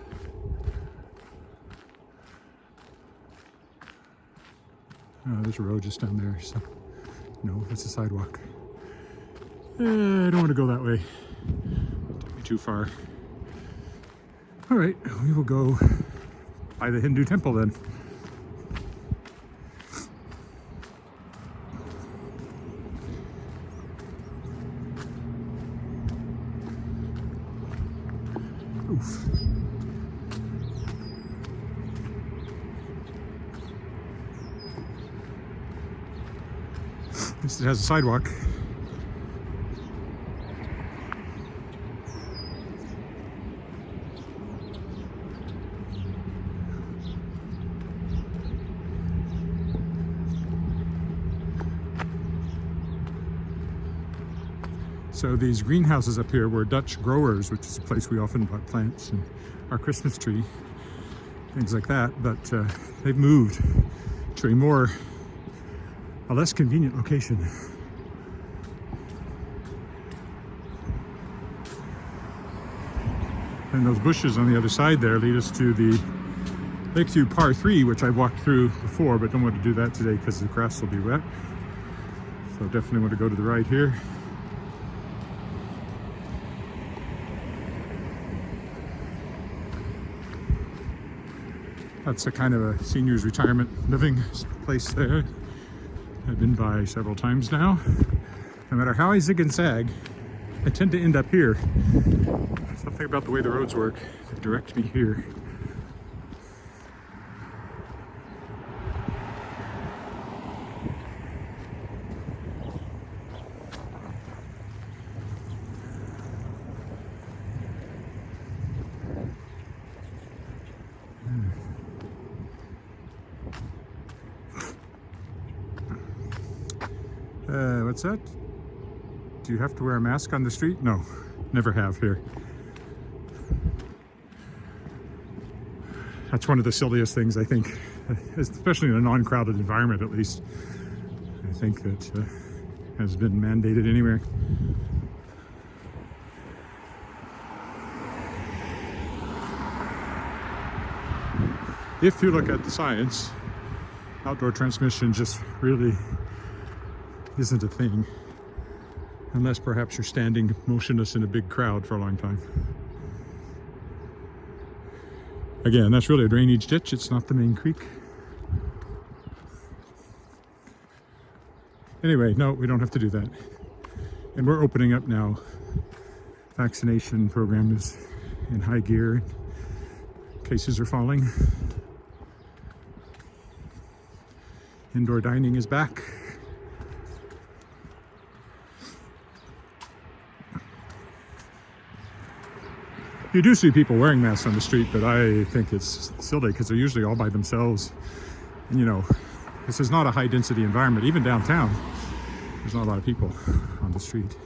A: There's a road just down there, so no, that's a sidewalk. I don't want to go that way. Take me too far. All right, we will go by the Hindu temple then. Oof. At least it has a sidewalk. So these greenhouses up here were Dutch growers, which is a place we often bought plants and our Christmas tree, things like that. But they've moved to a less convenient location. And those bushes on the other side there lead us to the Lakeview Par 3, which I've walked through before, but don't want to do that today because the grass will be wet. So definitely want to go to the right here. That's a kind of a seniors retirement living place there. I've been by several times now. No matter how I zig and zag, I tend to end up here. Something about the way the roads work that direct me here. What's that? Do you have to wear a mask on the street? No, never have here. That's one of the silliest things, I think, especially in a non-crowded environment, at least. I think that has been mandated anywhere. If you look at the science, outdoor transmission just really isn't a thing, unless perhaps you're standing motionless in a big crowd for a long time. Again, that's really a drainage ditch, it's not the main creek. Anyway, no, we don't have to do that. And we're opening up now. Vaccination program is in high gear. Cases are falling. Indoor dining is back. You do see people wearing masks on the street, but I think it's silly because they're usually all by themselves. And you know, this is not a high density environment. Even downtown, there's not a lot of people on the street.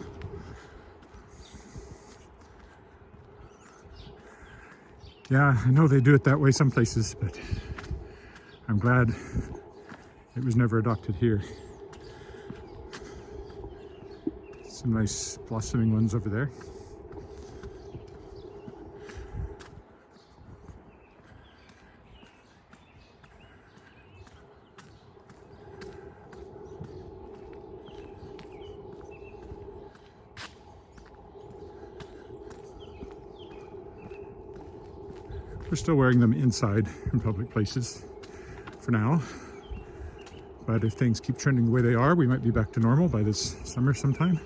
A: Yeah, I know they do it that way some places, but I'm glad it was never adopted here. Some nice blossoming ones over there. We're still wearing them inside in public places for now. But if things keep trending the way they are, we might be back to normal by this summer sometime.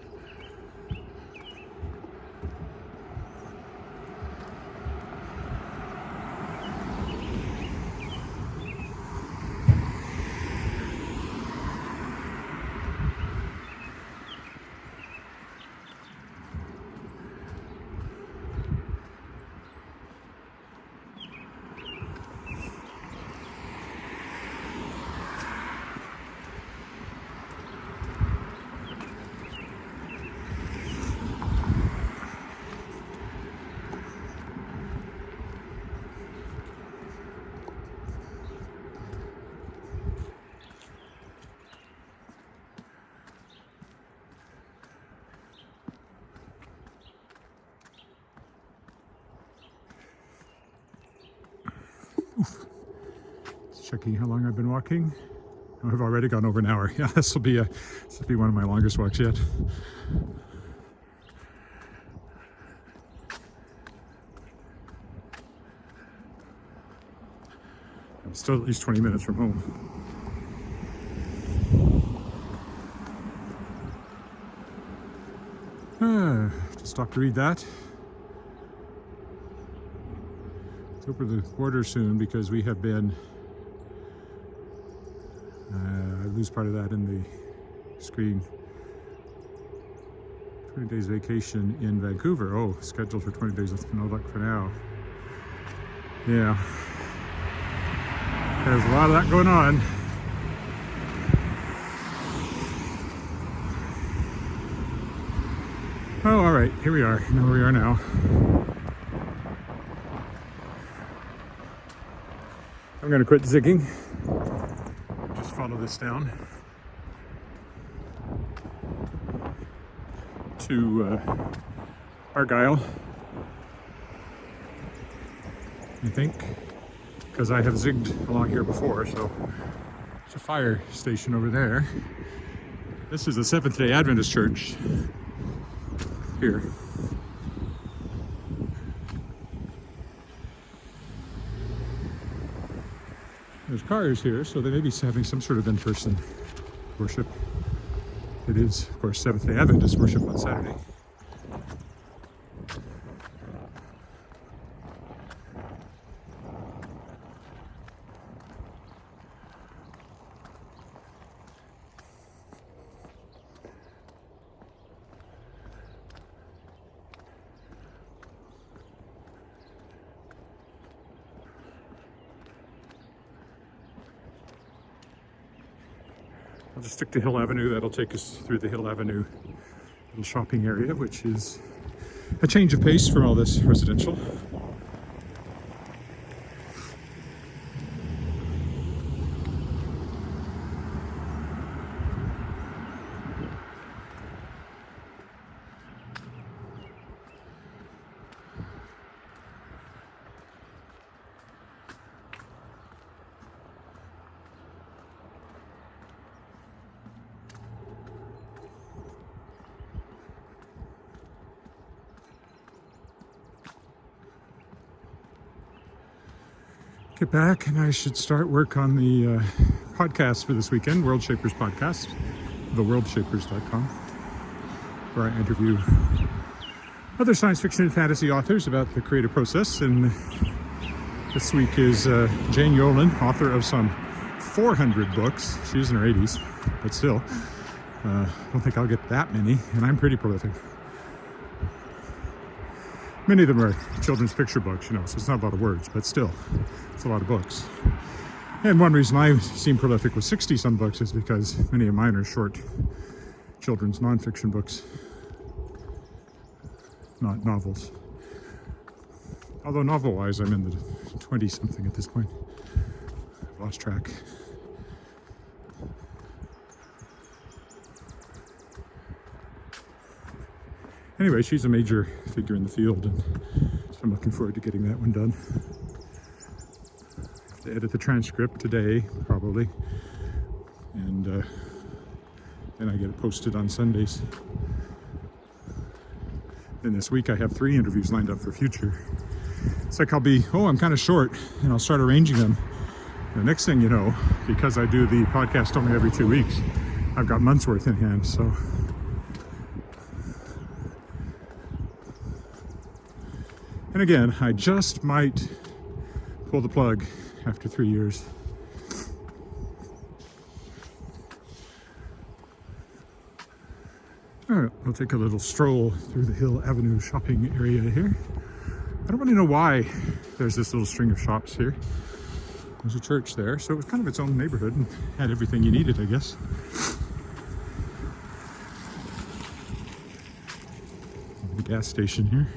A: Just checking how long I've been walking. Oh, I've already gone over an hour. Yeah, this will be one of my longest walks yet. I'm still at least 20 minutes from home. Just stopped to read that. It's over the border soon because we have been, I lose part of that in the screen. 20 days vacation in Vancouver. Oh, scheduled for 20 days with no luck for now. Yeah. There's a lot of that going on. Oh, all right, here we are. You know where we are now. I'm going to quit zigging. Just follow this down to Argyle, I think, because I have zigged along here before. So there's a fire station over there. This is the Seventh-day Adventist Church here. There's cars here, so they may be having some sort of in-person worship. It is, of course, Seventh-day Adventist worship on Saturday. I'll just stick to Hill Avenue. That'll take us through the Hill Avenue little shopping area, which is a change of pace from all this residential. Get back and I should start work on the podcast for this weekend, World Shapers Podcast, theworldshapers.com, where I interview other science fiction and fantasy authors about the creative process. And this week is Jane Yolen, author of some 400 books. She's in her 80s, but still, I don't think I'll get that many, and I'm pretty prolific. Many of them are children's picture books, so it's not a lot of words, but still, it's a lot of books. And one reason I seem prolific with 60-some books is because many of mine are short children's nonfiction books, not novels. Although novel-wise, I'm in the 20-something at this point. I've lost track. Anyway, she's a major figure in the field, and so I'm looking forward to getting that one done. I have to edit the transcript today, probably, and then I get it posted on Sundays. Then this week I have 3 interviews lined up for future. It's like I'm kind of short, and I'll start arranging them. The next thing you know, because I do the podcast only every 2 weeks, I've got months worth in hand, so. And again, I just might pull the plug after 3 years. All right, we'll take a little stroll through the Hill Avenue shopping area here. I don't really know why there's this little string of shops here. There's a church there, so it was kind of its own neighborhood and had everything you needed, I guess. The gas station here.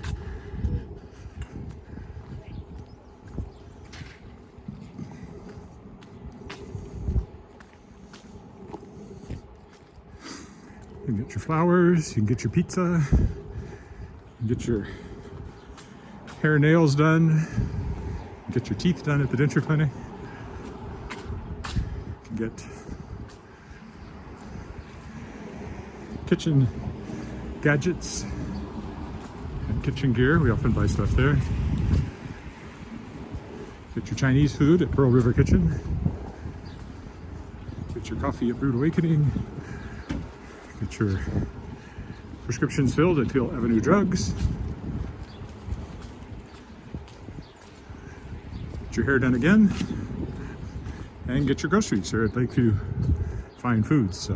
A: You can get your flowers, you can get your pizza, you can get your hair and nails done, get your teeth done at the denture clinic. You can get kitchen gadgets and kitchen gear. We often buy stuff there. Get your Chinese food at Pearl River Kitchen. Get your coffee at Brewed Awakening. Get your prescriptions filled at Hill Avenue Drugs. Get your hair done again. And get your groceries here at Lakeview Fine Foods. So,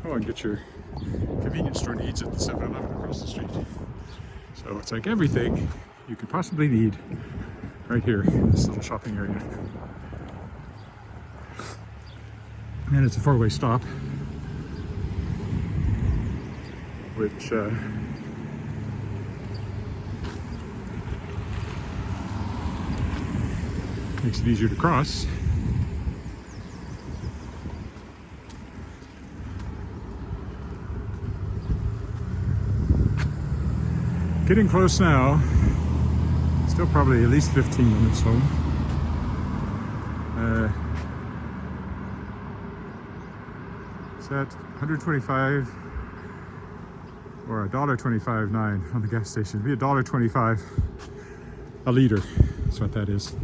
A: and get your convenience store needs at the 7-Eleven across the street. So it's like everything you could possibly need right here in this little shopping area. And it's a 4-way stop, which makes it easier to cross. Getting close now. Still probably at least 15 minutes home. Is that 125 or $1.25.9 on the gas station? It'd be $1.25 a liter. That's what that is.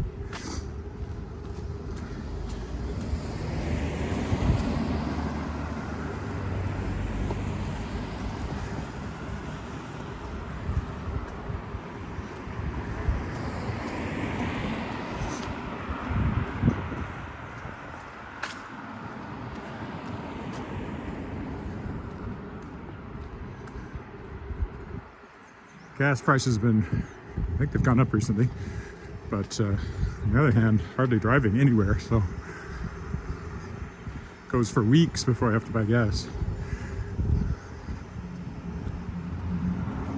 A: Gas prices have been, I think they've gone up recently, but on the other hand, hardly driving anywhere, so it goes for weeks before I have to buy gas.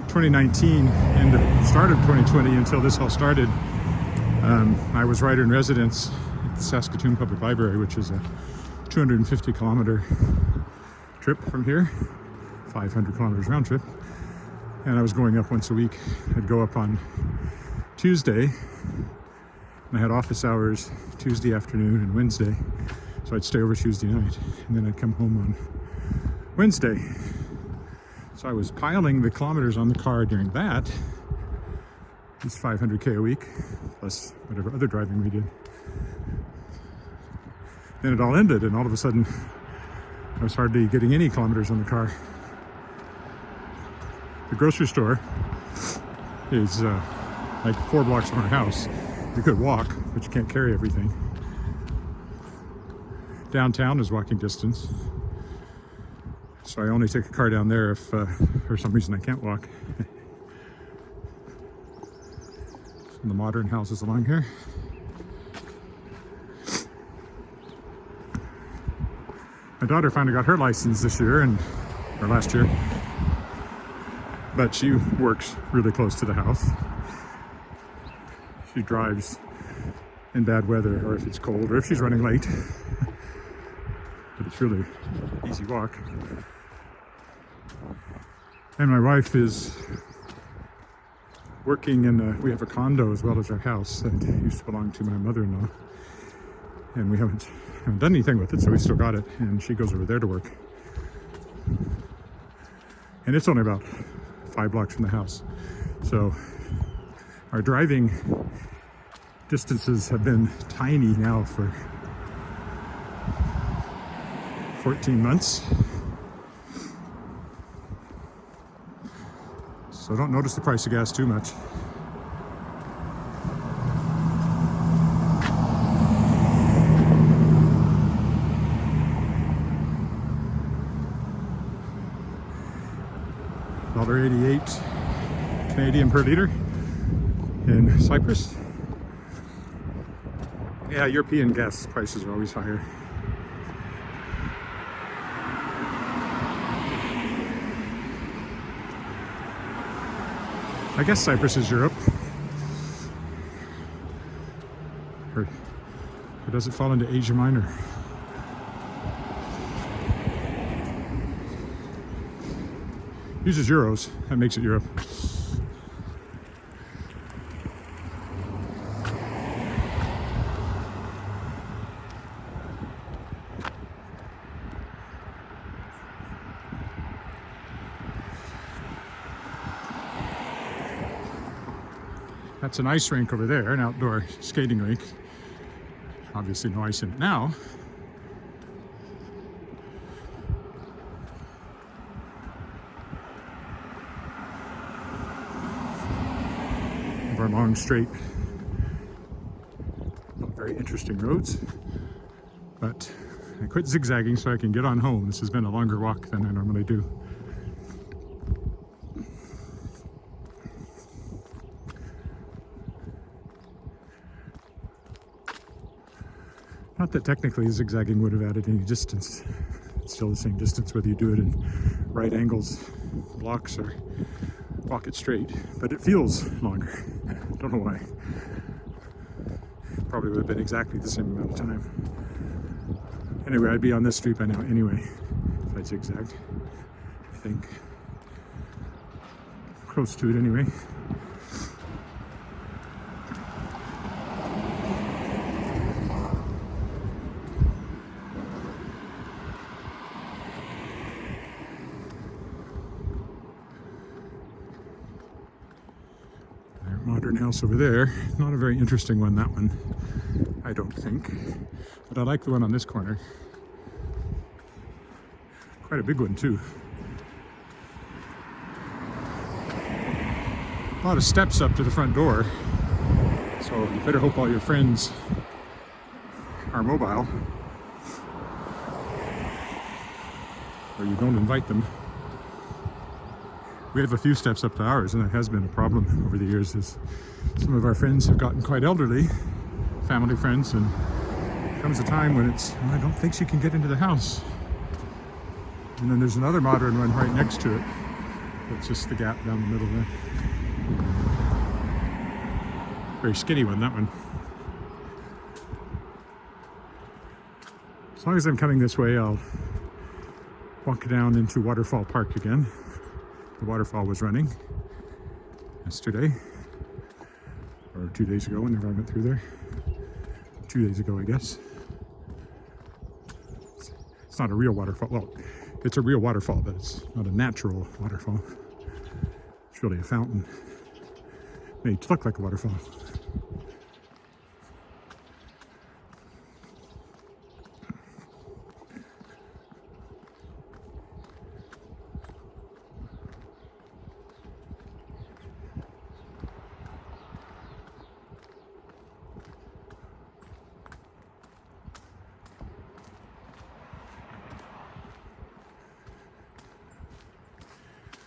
A: 2019 and the start of 2020 until this all started, I was writer in residence at the Saskatchewan Public Library, which is a 250 kilometer trip from here, 500 kilometers round trip. And I was going up once a week. I'd go up on Tuesday, and I had office hours Tuesday afternoon and Wednesday. So I'd stay over Tuesday night, and then I'd come home on Wednesday. So I was piling the kilometers on the car during that. It's 500K a week, plus whatever other driving we did. Then it all ended, and all of a sudden, I was hardly getting any kilometers on the car. The grocery store is like 4 blocks from our house. You could walk, but you can't carry everything. Downtown is walking distance. So I only take a car down there if for some reason I can't walk. Some of the modern houses along here. My daughter finally got her license this year, or last year. But she works really close to the house. She drives in bad weather, or if it's cold, or if she's running late. But it's really easy walk. And my wife is working we have a condo as well as our house that used to belong to my mother-in-law. And we haven't done anything with it, so we still got it. And she goes over there to work. And it's only about 5 blocks from the house. So our driving distances have been tiny now for 14 months. So don't notice the price of gas too much. $1.88 Canadian per liter in Cyprus. Yeah, European gas prices are always higher. I guess Cyprus is Europe. Or does it fall into Asia Minor? Uses euros, that makes it Europe. That's an ice rink over there, an outdoor skating rink. Obviously no ice in it now. Our long, straight, not very interesting roads, but I quit zigzagging so I can get on home. This has been a longer walk than I normally do. Not that technically zigzagging would have added any distance. It's still the same distance whether you do it in right angles, blocks, or walk it straight, but it feels longer. Don't know why. Probably would have been exactly the same amount of time. Anyway, I'd be on this street by now anyway if I zigzagged. I think. Close to it anyway. Modern house over there. Not a very interesting one, that one, I don't think. But I like the one on this corner. Quite a big one, too. A lot of steps up to the front door. So you better hope all your friends are mobile. Or you don't invite them. We have a few steps up to ours, and it has been a problem over the years as some of our friends have gotten quite elderly, family friends, and there comes a time when it's, well, I don't think she can get into the house. And then there's another modern one right next to it. It's just the gap down the middle there. Very skinny one, that one. As long as I'm coming this way, I'll walk down into Waterfall Park again. The waterfall was running yesterday, or 2 days ago, whenever I went through there. 2 days ago, I guess. It's not a real waterfall. Well, it's a real waterfall, but it's not a natural waterfall. It's really a fountain made to look like a waterfall.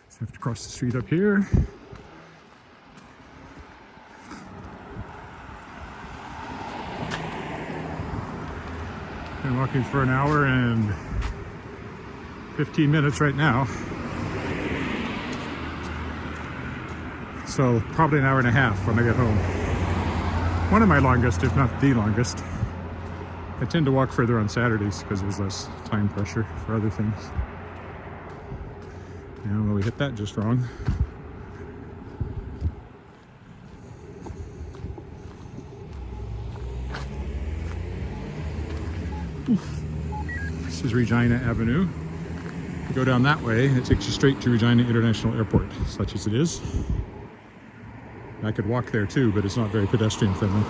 A: So I have to cross the street up here. Been walking for an hour and 15 minutes right now. So probably an hour and a half when I get home. One of my longest, if not the longest. I tend to walk further on Saturdays because there's less time pressure for other things. And well, we hit that just wrong. This is Regina Avenue. You go down that way, it takes you straight to Regina International Airport, such as it is. I could walk there too, but it's not very pedestrian friendly.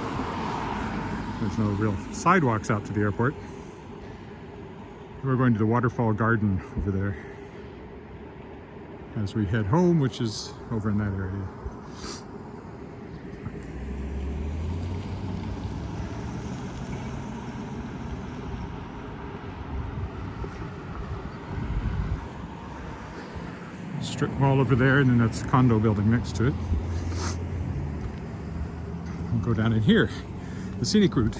A: There's no real sidewalks out to the airport. We're going to the waterfall garden over there as we head home, which is over in that area. Strip mall over there, and then that's a condo building next to it. We'll go down in here, the scenic route.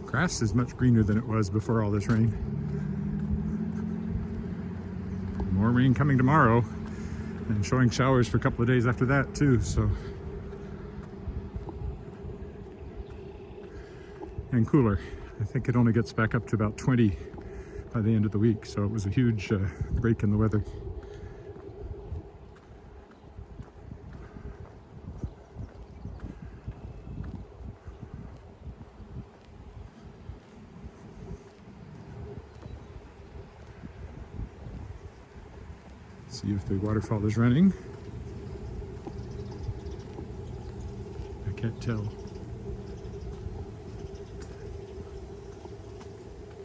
A: Grass is much greener than it was before all this rain. More rain coming tomorrow, and showing showers for a couple of days after that too, so. And cooler. I think it only gets back up to about 20 by the end of the week, so it was a huge break in the weather. See if the waterfall is running. I can't tell.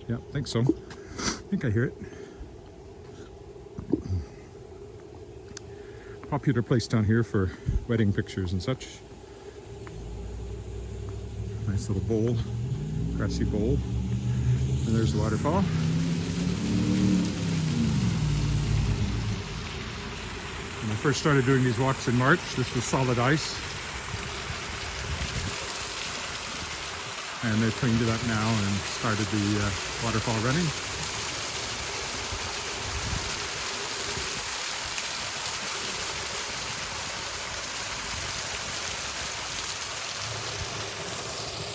A: Yeah, I think so. I think I hear it. Popular place down here for wedding pictures and such. Nice little bowl, grassy bowl. And there's the waterfall. When I first started doing these walks in March, this was solid ice. And they've cleaned it up now and started the waterfall running.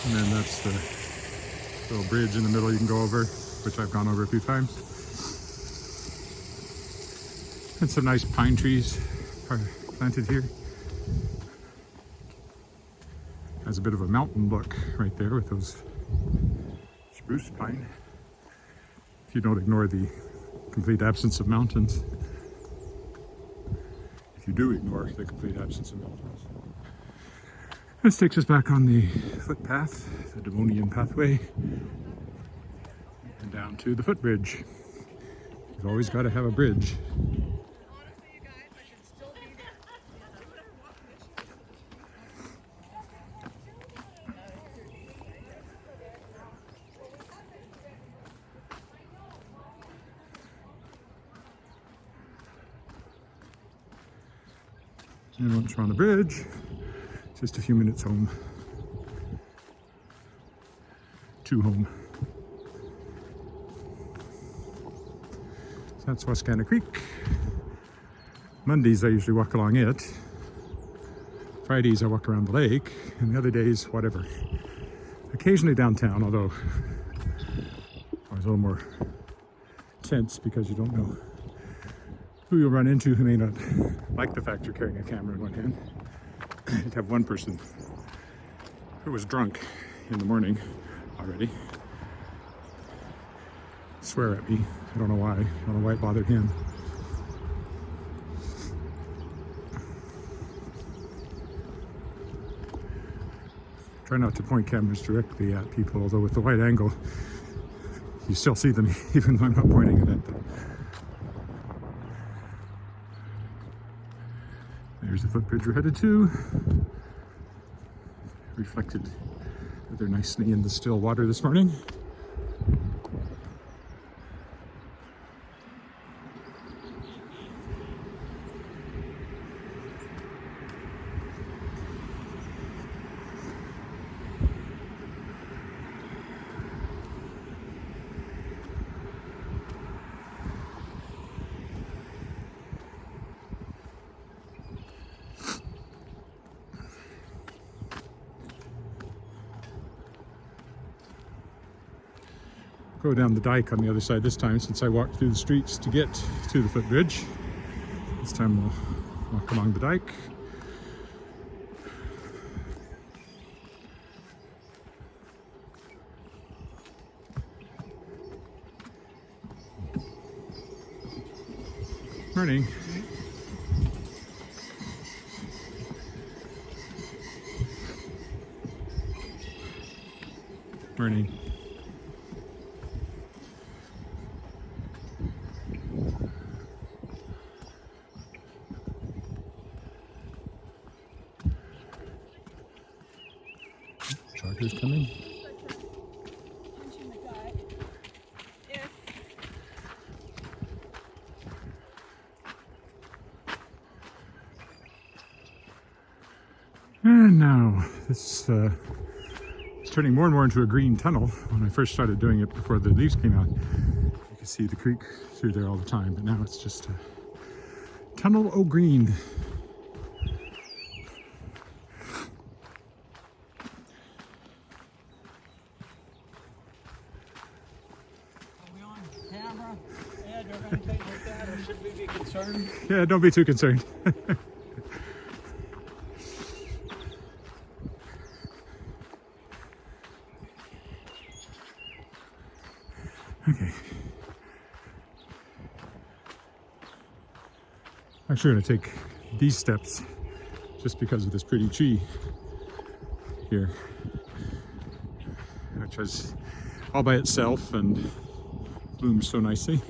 A: And then that's the little bridge in the middle you can go over, which I've gone over a few times. And some nice pine trees planted here. Has a bit of a mountain look right there with those spruce pine. If you don't ignore the complete absence of mountains. If you do ignore the complete absence of mountains. This takes us back on the footpath, the Devonian pathway, and down to the footbridge. You've always got to have a bridge. And once we're on the bridge, just a few minutes home. To home. So that's Wascana Creek. Mondays I usually walk along it. Fridays I walk around the lake, and the other days, whatever. Occasionally downtown, although I was a little more tense because you don't know who you'll run into who may not like the fact you're carrying a camera in one hand. I'd have one person who was drunk in the morning already swear at me. I don't know why. I don't know why it bothered him. Try not to point cameras directly at people, although with the wide angle, you still see them even though I'm not pointing it at them. There's the footbridge we're headed to. Reflected rather nicely in the still water this morning. go down the dike on the other side this time, since I walked through the streets to get to the footbridge. This time we'll walk along the dike. Morning. Morning. Joggers coming. And now this is turning more and more into a green tunnel. When I first started doing it before the leaves came out, you could see the creek through there all the time, but now it's just a tunnel o' green.
B: Are we on camera? Ed, or anything like that, or should we be concerned?
A: Yeah, don't be too concerned. Okay. I'm actually going to take these steps just because of this pretty tree here, which is all by itself and blooms so nicely.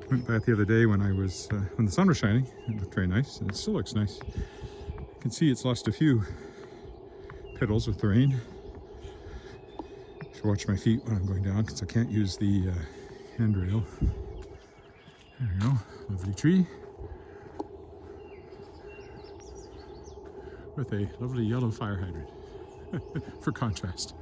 A: I went by it the other day when when the sun was shining. It looked very nice, and it still looks nice. You can see it's lost a few petals with the rain. I should watch my feet when I'm going down because I can't use the handrail. There we go, lovely tree with a lovely yellow fire hydrant for contrast.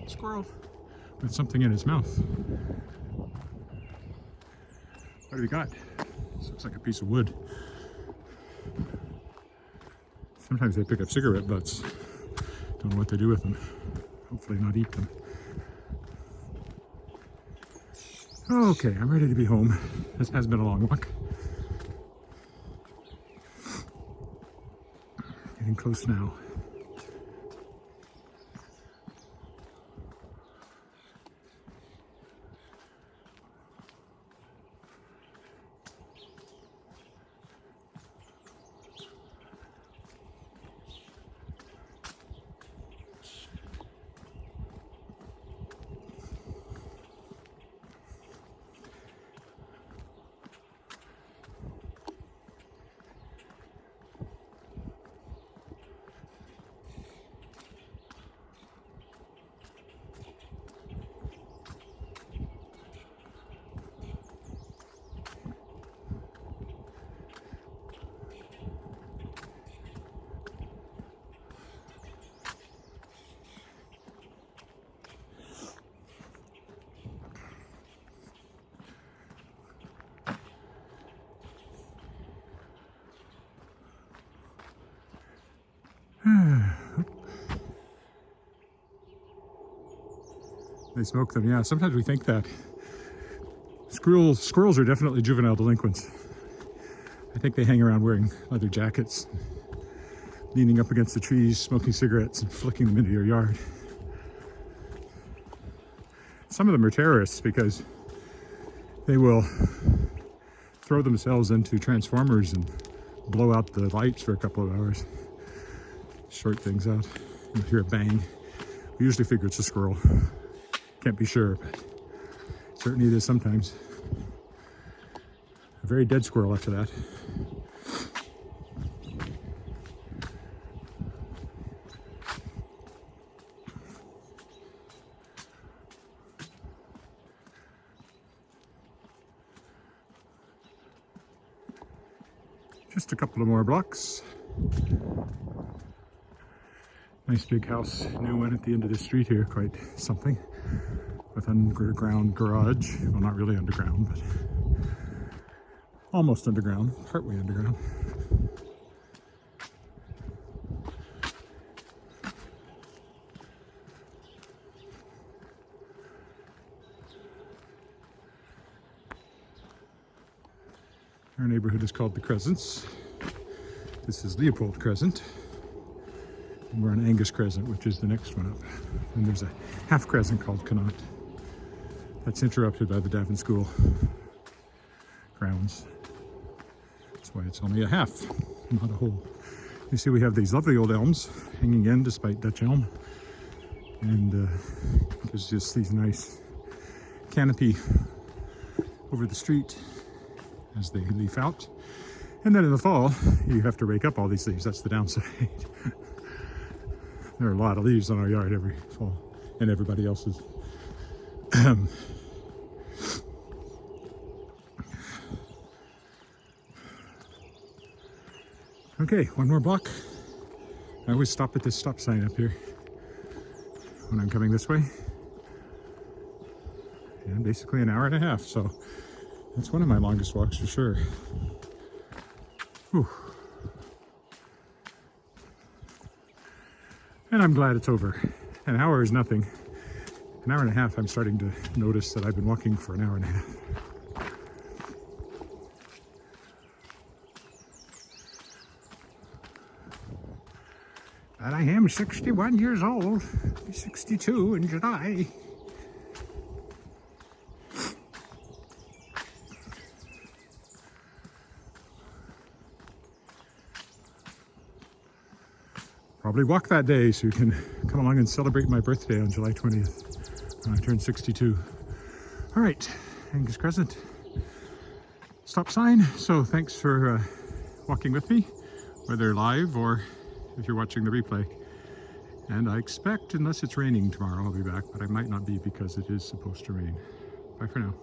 A: Squirrel with something in his mouth. What do we got? This looks like a piece of wood. Sometimes they pick up cigarette butts. Don't know what they do with them. Hopefully not eat them. Okay, I'm ready to be home. This has been a long walk. Getting close now. They smoke them, yeah. Sometimes we think that. Squirrels are definitely juvenile delinquents. I think they hang around wearing leather jackets, leaning up against the trees, smoking cigarettes and flicking them into your yard. Some of them are terrorists because they will throw themselves into transformers and blow out the lights for a couple of hours. Short things out. You hear a bang. We usually figure it's a squirrel. Can't be sure, but certainly it is sometimes. A very dead squirrel after that. Just a couple of more blocks. Nice big house, new one at the end of the street here, quite something. with underground garage. Well, not really underground, but almost underground, partway underground. Our neighborhood is called the Crescents. This is Leopold Crescent. And we're on Angus Crescent, which is the next one up. And there's a half crescent called Connaught. That's interrupted by the Davin School grounds. That's why it's only a half, not a whole. You see we have these lovely old elms hanging in despite Dutch elm. And there's just these nice canopy over the street as they leaf out. And then in the fall, you have to rake up all these leaves. That's the downside. There are a lot of leaves on our yard every fall, and everybody else's. Okay, one more block. I always stop at this stop sign up here when I'm coming this way. And basically an hour and a half, so that's one of my longest walks for sure. Whew. And I'm glad it's over. An hour is nothing. An hour and a half, I'm starting to notice that I've been walking for an hour and a half. But I am 61 years old. 62 in July. Probably walk that day so you can come along and celebrate my birthday on July 20th when I turn 62. All right, Angus Crescent stop sign. So thanks for walking with me, whether live or if you're watching the replay. And I expect, unless it's raining tomorrow, I'll be back, but I might not be because it is supposed to rain. Bye for now.